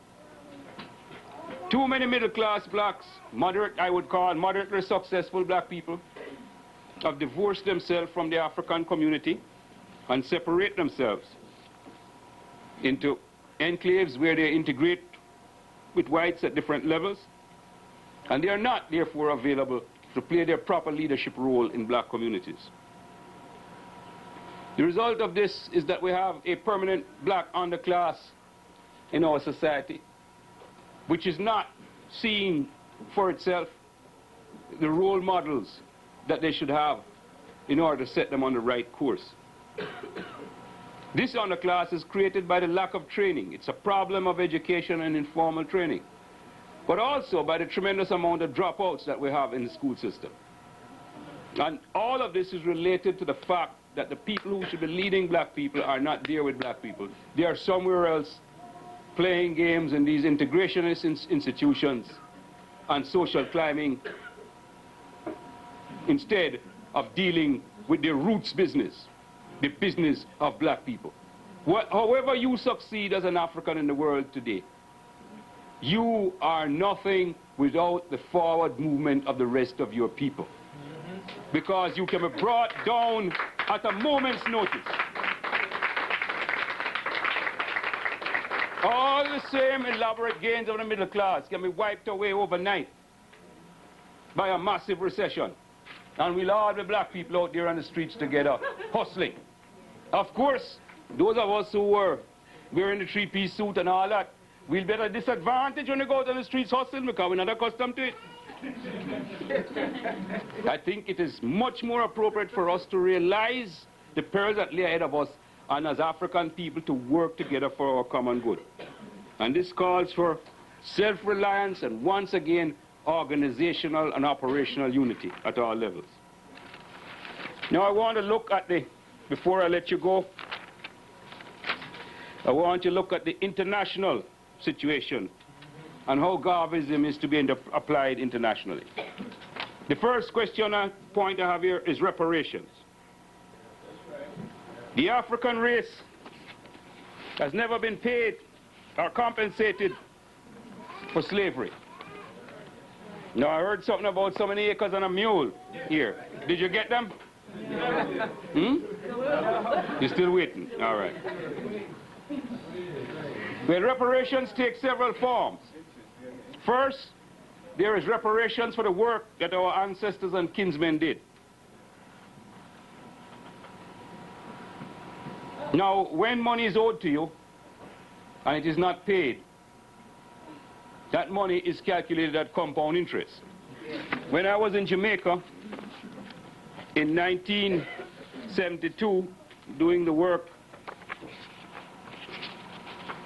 Too many middle-class blacks, moderate, I would call moderately successful black people, have divorced themselves from the African community and separate themselves into enclaves where they integrate with whites at different levels, and they are not therefore available to play their proper leadership role in black communities. The result of this is that we have a permanent black underclass in our society, which is not seeing for itself the role models that they should have in order to set them on the right course. This underclass is created by the lack of training. It's a problem of education and informal training, but also by the tremendous amount of dropouts that we have in the school system. And all of this is related to the fact that the people who should be leading black people are not there with black people. They are somewhere else playing games in these integrationist institutions and social climbing instead of dealing with their roots business, the business of black people. However you succeed as an African in the world today, you are nothing without the forward movement of the rest of your people. Because you can be brought down at a moment's notice. All the same elaborate gains of the middle class can be wiped away overnight by a massive recession. And we'll all be black people out there on the streets together, hustling. Of course, those of us who were wearing the three-piece suit and all that, we'll be at a disadvantage when we go out on the streets hustling because we're not accustomed to it. I think it is much more appropriate for us to realize the perils that lay ahead of us, and as African people to work together for our common good. And this calls for self-reliance and, once again, organizational and operational unity at all levels. Now I want to look at before I let you go, I want to look at the international situation and how Garveyism is to be applied internationally. The first point I have here is reparations. The African race has never been paid or compensated for slavery. Now, I heard something about so many acres and a mule here. Did you get them? You're still waiting? All right. Well, reparations take several forms. First, there is reparations for the work that our ancestors and kinsmen did. Now, when money is owed to you and it is not paid, that money is calculated at compound interest. When I was in Jamaica in 1972 doing the work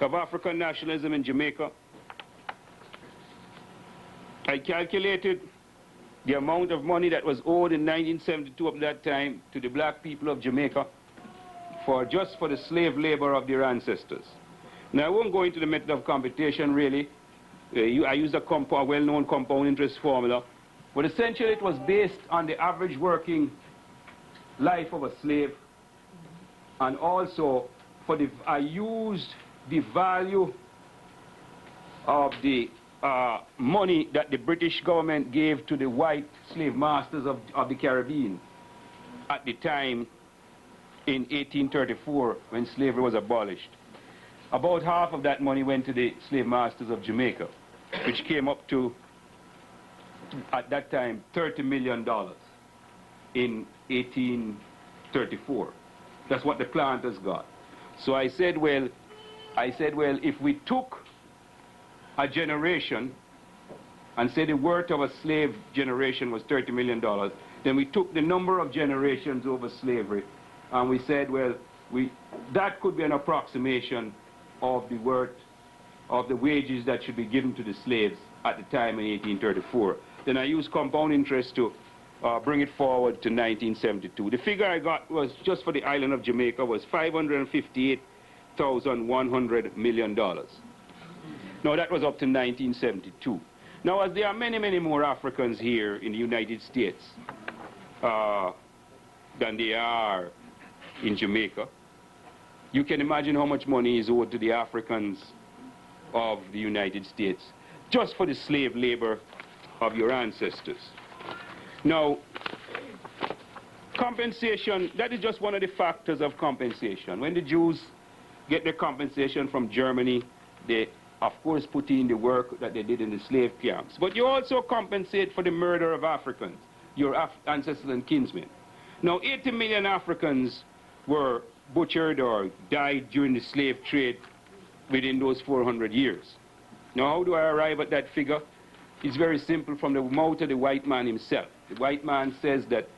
of African nationalism in Jamaica, I calculated the amount of money that was owed in 1972 of that time to the black people of Jamaica just for the slave labor of their ancestors. Now, I won't go into the method of computation, really. I used a well-known compound interest formula, but essentially it was based on the average working life of a slave, and also I used the value of the money that the British government gave to the white slave masters of the Caribbean at the time in 1834 when slavery was abolished. About half of that money went to the slave masters of Jamaica, which came up to, at that time, $30 million in 1834. That's what the planters got. So I said, well, if we took a generation and say the worth of a slave generation was $30 million, then we took the number of generations over slavery, and we said, well, that could be an approximation of the worth of the wages that should be given to the slaves at the time in 1834. Then I used compound interest to bring it forward to 1972. The figure I got was just for the island of Jamaica was $558,100 million. Now that was up to 1972. Now as there are many, many more Africans here in the United States than there are in Jamaica, you can imagine how much money is owed to the Africans of the United States just for the slave labor of your ancestors. Now, compensation, that is just one of the factors of compensation. When the Jews get their compensation from Germany, they, of course, put in the work that they did in the slave camps. But you also compensate for the murder of Africans, your ancestors and kinsmen. Now, 80 million Africans were butchered or died during the slave trade within those 400 years. Now, how do I arrive at that figure? It's very simple, from the mouth of the white man himself. The white man says that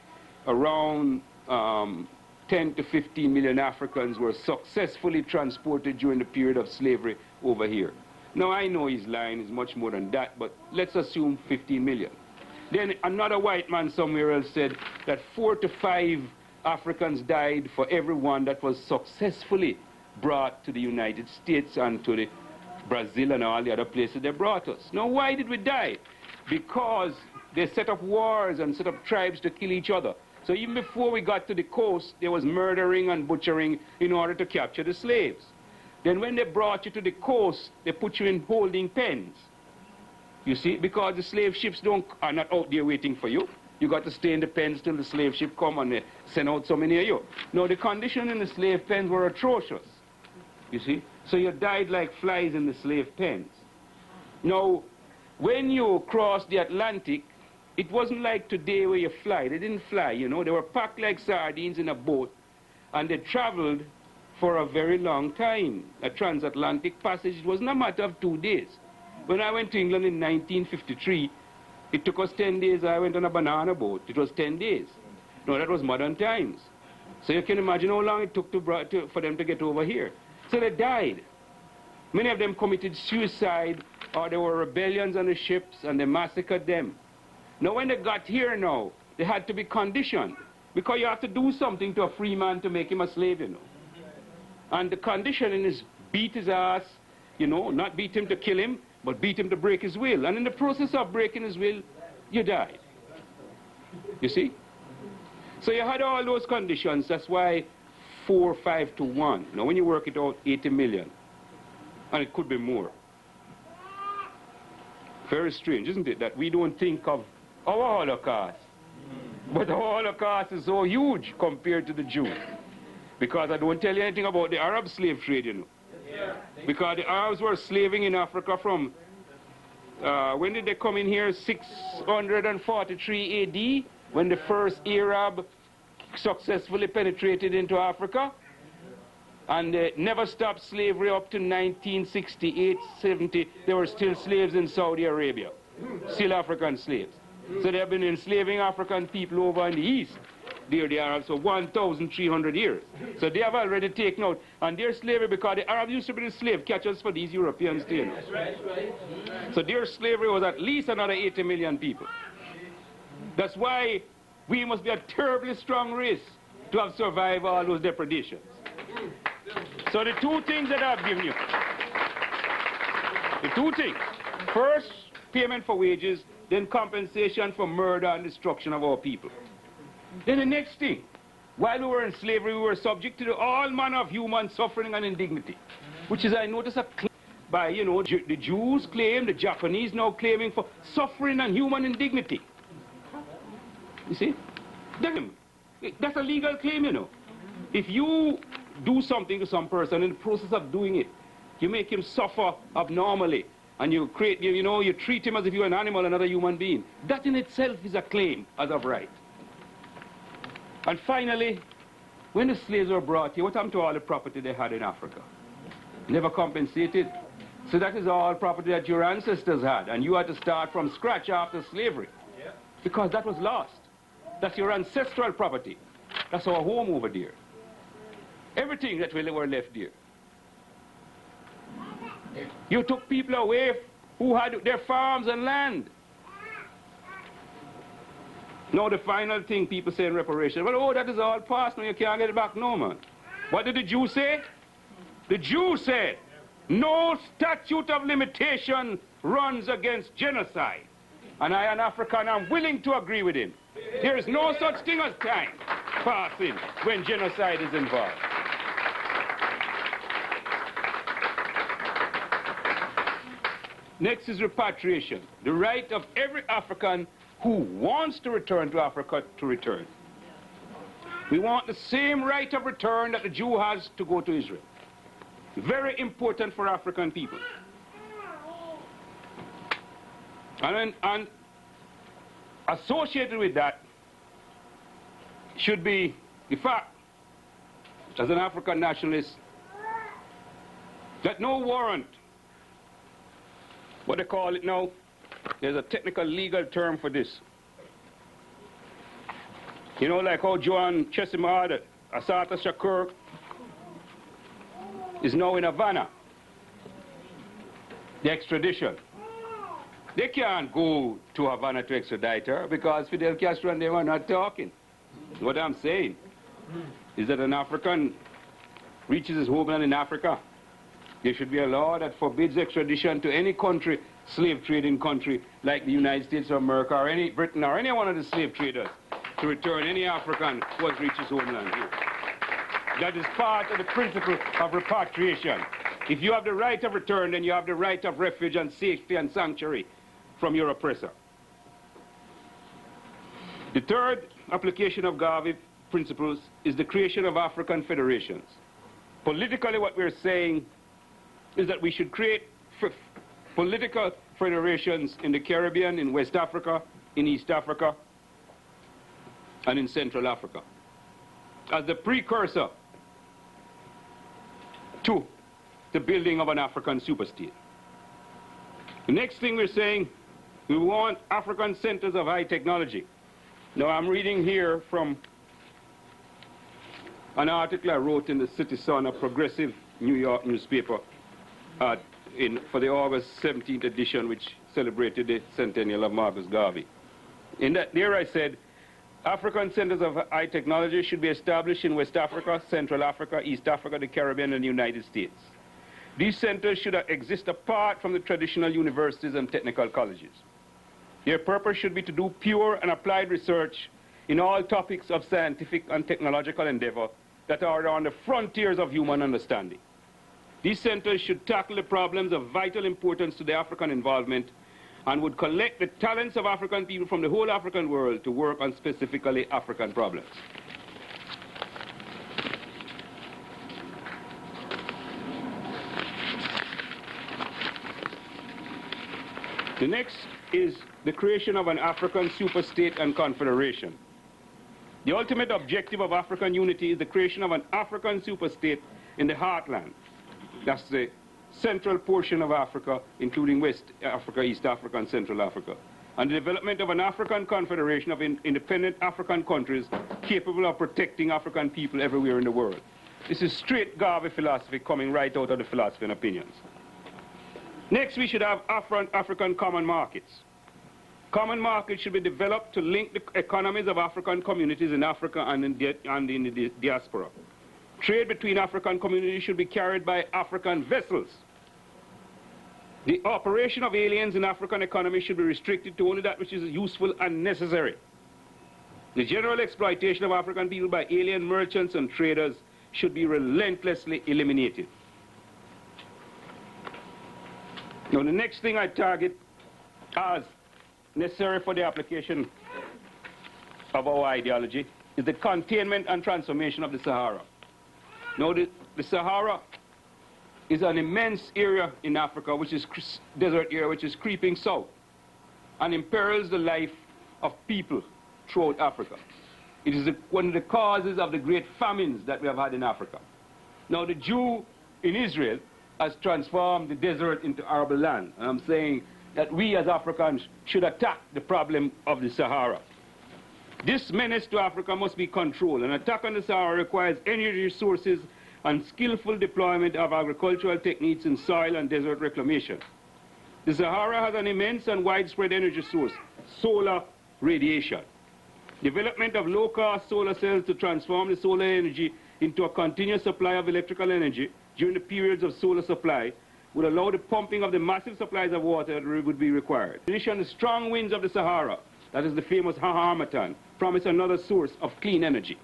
around 10 to 15 million Africans were successfully transported during the period of slavery over here. Now, I know his line is much more than that, but let's assume 15 million. Then another white man somewhere else said that 4 to 5 Africans died for every one that was successfully brought to the United States and to the Brazil and all the other places they brought us. Now, why did we die? Because they set up wars and set up tribes to kill each other. So even before we got to the coast, there was murdering and butchering in order to capture the slaves. Then when they brought you to the coast, they put you in holding pens. You see, because the slave ships are not out there waiting for you. You got to stay in the pens till the slave ship come and they send out so many of you. Now, the conditions in the slave pens were atrocious, you see. So you died like flies in the slave pens. Now, when you crossed the Atlantic, it wasn't like today where you fly. They didn't fly, you know. They were packed like sardines in a boat, and they traveled for a very long time. A transatlantic passage, it wasn't a matter of 2 days. When I went to England in 1953, it took us 10 days. I went on a banana boat. It was 10 days. No, that was modern times. So you can imagine how long it took for them to get over here. So they died. Many of them committed suicide, or there were rebellions on the ships, and they massacred them. Now, when they got here now, they had to be conditioned, because you have to do something to a free man to make him a slave, you know. And the conditioning is beat his ass, you know, not beat him to kill him, but beat him to break his will. And in the process of breaking his will, you died. You see? So you had all those conditions. That's why 4 or 5 to 1. Now, when you work it out, 80 million. And it could be more. Very strange, isn't it, that we don't think of our Holocaust. But the Holocaust is so huge compared to the Jews. Because I don't tell you anything about the Arab slave trade, you know. Because the Arabs were slaving in Africa from, when did they come in here? 643 AD, when the first Arab successfully penetrated into Africa. And they never stopped slavery up to 1968, 70. There were still slaves in Saudi Arabia, still African slaves. So they have been enslaving African people over in the east. There they are also 1,300 years. So they have already taken out. And their slavery, because the Arabs used to be the slave catchers for these Europeans too. That's right. So their slavery was at least another 80 million people. That's why we must be a terribly strong race to have survived all those depredations. So the two things that I've given you, the two things. First, payment for wages, then compensation for murder and destruction of our people. Then the next thing, while we were in slavery, we were subject to all manner of human suffering and indignity, which is, I notice, a claim by, you know, the Jews claim, the Japanese now claiming for suffering and human indignity. You see? That's a legal claim, you know. If you do something to some person, in the process of doing it, you make him suffer abnormally, and you create, you treat him as if you're an animal, another human being. That in itself is a claim as of right. And finally, when the slaves were brought here, what happened to all the property they had in Africa? Never compensated. So that is all property that your ancestors had, and you had to start from scratch after slavery. Yeah. Because that was lost. That's your ancestral property. That's our home over there. Everything that we were left there. You took people away who had their farms and land. Now the final thing people say in reparation, well, oh, that is all past, now you can't get it back, no, man. What did the Jew say? The Jew said, no statute of limitation runs against genocide. And I, an African, am willing to agree with him. There is no such thing as time passing when genocide is involved. Next is repatriation, the right of every African who wants to return to Africa to return. We want the same right of return that the Jew has to go to Israel. Very important for African people. And associated with that should be the fact, as an African nationalist, that no warrant, what they call it now, there's a technical legal term for this. You know, like how Joan Chesimard, Assata Shakur, is now in Havana. The extradition. They can't go to Havana to extradite her because Fidel Castro and them are not talking. What I'm saying is that an African reaches his homeland in Africa, there should be a law that forbids extradition to any country, slave trading country, like the United States of America or any Britain or any one of the slave traders, to return any African who has reached his homeland here. That is part of the principle of repatriation. If you have the right of return, then you have the right of refuge and safety and sanctuary from your oppressor. The third application of Garvey principles is the creation of African federations. Politically, what we're saying is that we should create political federations in the Caribbean, in West Africa, in East Africa, and in Central Africa, as the precursor to the building of an African superstate. The next thing we're saying, we want African centers of high technology. Now I'm reading here from an article I wrote in the City Sun, a progressive New York newspaper, for the August 17th edition, which celebrated the centennial of Marcus Garvey. In that, there I said, African centers of high technology should be established in West Africa, Central Africa, East Africa, the Caribbean, and the United States. These centers should exist apart from the traditional universities and technical colleges. Their purpose should be to do pure and applied research in all topics of scientific and technological endeavor that are on the frontiers of human understanding. These centers should tackle the problems of vital importance to the African involvement and would collect the talents of African people from the whole African world to work on specifically African problems. The next is the creation of an African superstate and confederation. The ultimate objective of African unity is the creation of an African superstate in the heartland. That's the central portion of Africa, including West Africa, East Africa, and Central Africa. And the development of an African confederation of independent African countries capable of protecting African people everywhere in the world. This is straight Garvey philosophy coming right out of the philosophy and opinions. Next, we should have African common markets. Common markets should be developed to link the economies of African communities in Africa and in the diaspora. Trade between African communities should be carried by African vessels. The operation of aliens in African economy should be restricted to only that which is useful and necessary. The general exploitation of African people by alien merchants and traders should be relentlessly eliminated. Now, the next thing I target as necessary for the application of our ideology is the containment and transformation of the Sahara. Now, the Sahara is an immense area in Africa, which is desert area, which is creeping south and imperils the life of people throughout Africa. It is one of the causes of the great famines that we have had in Africa. Now, the Jew in Israel has transformed the desert into arable land. And I'm saying that we as Africans should attack the problem of the Sahara. This menace to Africa must be controlled. An attack on the Sahara requires energy resources and skillful deployment of agricultural techniques in soil and desert reclamation. The Sahara has an immense and widespread energy source, solar radiation. Development of low-cost solar cells to transform the solar energy into a continuous supply of electrical energy during the periods of solar supply would allow the pumping of the massive supplies of water that would be required. In addition, the strong winds of the Sahara, that is the famous harmattan, promise another source of clean energy.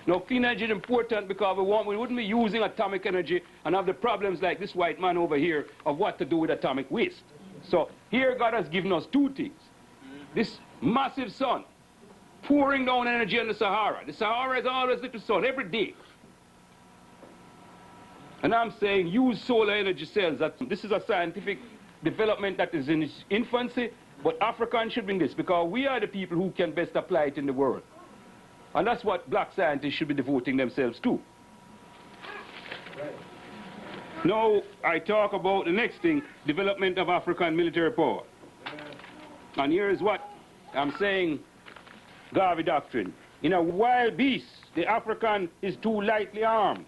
Now, clean energy is important because we wouldn't be using atomic energy and have the problems like this white man over here of what to do with atomic waste. So here God has given us two things. This massive sun pouring down energy on the Sahara. The Sahara is always lit with sun every day. And I'm saying use solar energy cells. This is a scientific development that is in its infancy, but Africans should bring this because we are the people who can best apply it in the world. And that's what black scientists should be devoting themselves to. Right. Now, I talk about the next thing, development of African military power. Yeah. And here is what I'm saying, Garvey doctrine. In a wild beast, the African is too lightly armed.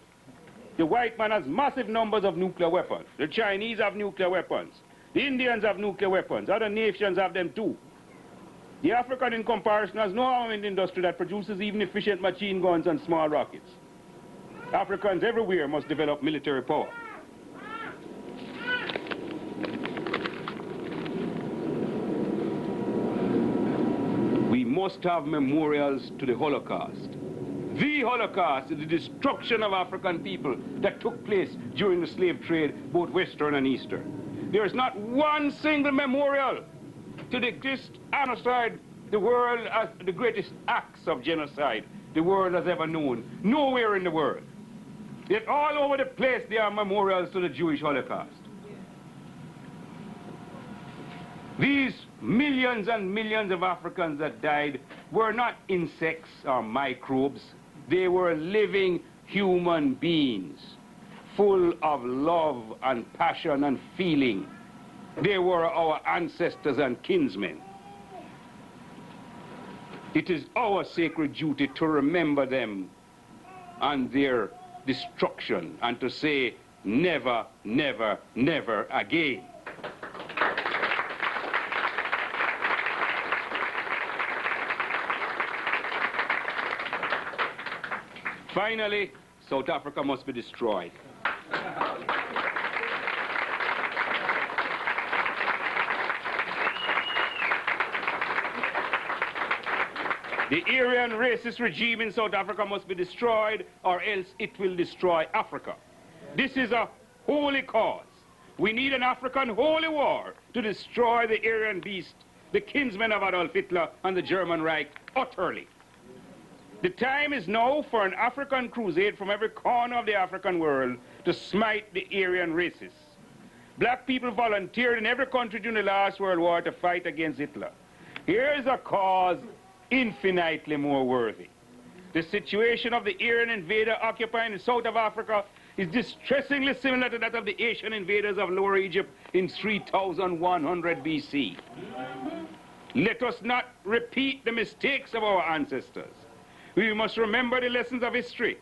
The white man has massive numbers of nuclear weapons. The Chinese have nuclear weapons. The Indians have nuclear weapons. Other nations have them too. The African, in comparison, has no armament industry that produces even efficient machine guns and small rockets. Africans everywhere must develop military power. We must have memorials to the Holocaust. The Holocaust is the destruction of African people that took place during the slave trade, both Western and Eastern. There is not one single memorial to the greatest genocide the world, as the greatest acts of genocide the world has ever known. Nowhere in the world. Yet all over the place there are memorials to the Jewish Holocaust. These millions and millions of Africans that died were not insects or microbes. They were living human beings, full of love and passion and feeling. They were our ancestors and kinsmen. It is our sacred duty to remember them and their destruction and to say never, never, never again. Finally, South Africa must be destroyed. The Aryan racist regime in South Africa must be destroyed, or else it will destroy Africa. This is a holy cause. We need an African holy war to destroy the Aryan beast, the kinsmen of Adolf Hitler and the German Reich, utterly. The time is now for an African crusade from every corner of the African world to smite the Aryan racists. Black people volunteered in every country during the last World War to fight against Hitler. Here is a cause infinitely more worthy. The situation of the Aryan invader occupying the south of Africa is distressingly similar to that of the Asian invaders of Lower Egypt in 3100 BC. Let us not repeat the mistakes of our ancestors. We must remember the lessons of history.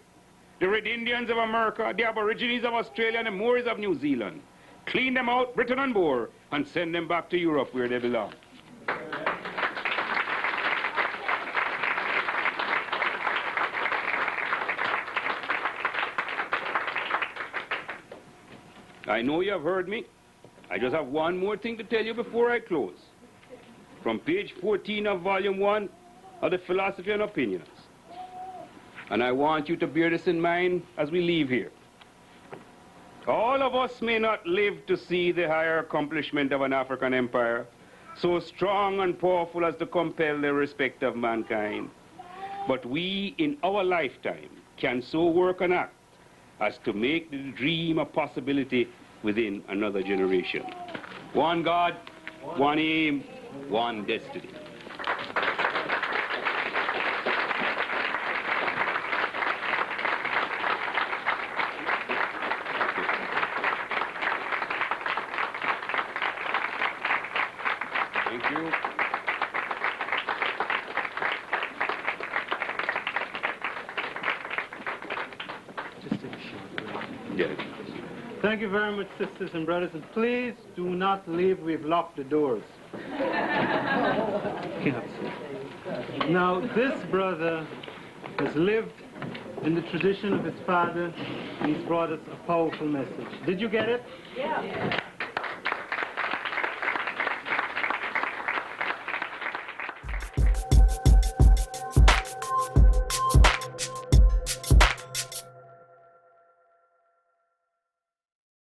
The Red Indians of America, the Aborigines of Australia, and the Maoris of New Zealand. Clean them out, Britain and Boer, and send them back to Europe where they belong. I know you have heard me. I just have one more thing to tell you before I close. From page 14 of volume 1 of the Philosophy and Opinions. And I want you to bear this in mind as we leave here. All of us may not live to see the higher accomplishment of an African empire, so strong and powerful as to compel the respect of mankind. But we, in our lifetime, can so work and act as to make the dream a possibility within another generation. One God, one aim, one destiny. Thank you. Just take a short break. Yes. Thank you very much, sisters and brothers, and please do not leave. We've locked the doors. Now, this brother has lived in the tradition of his father, and he's brought us a powerful message. Did you get it? Yeah.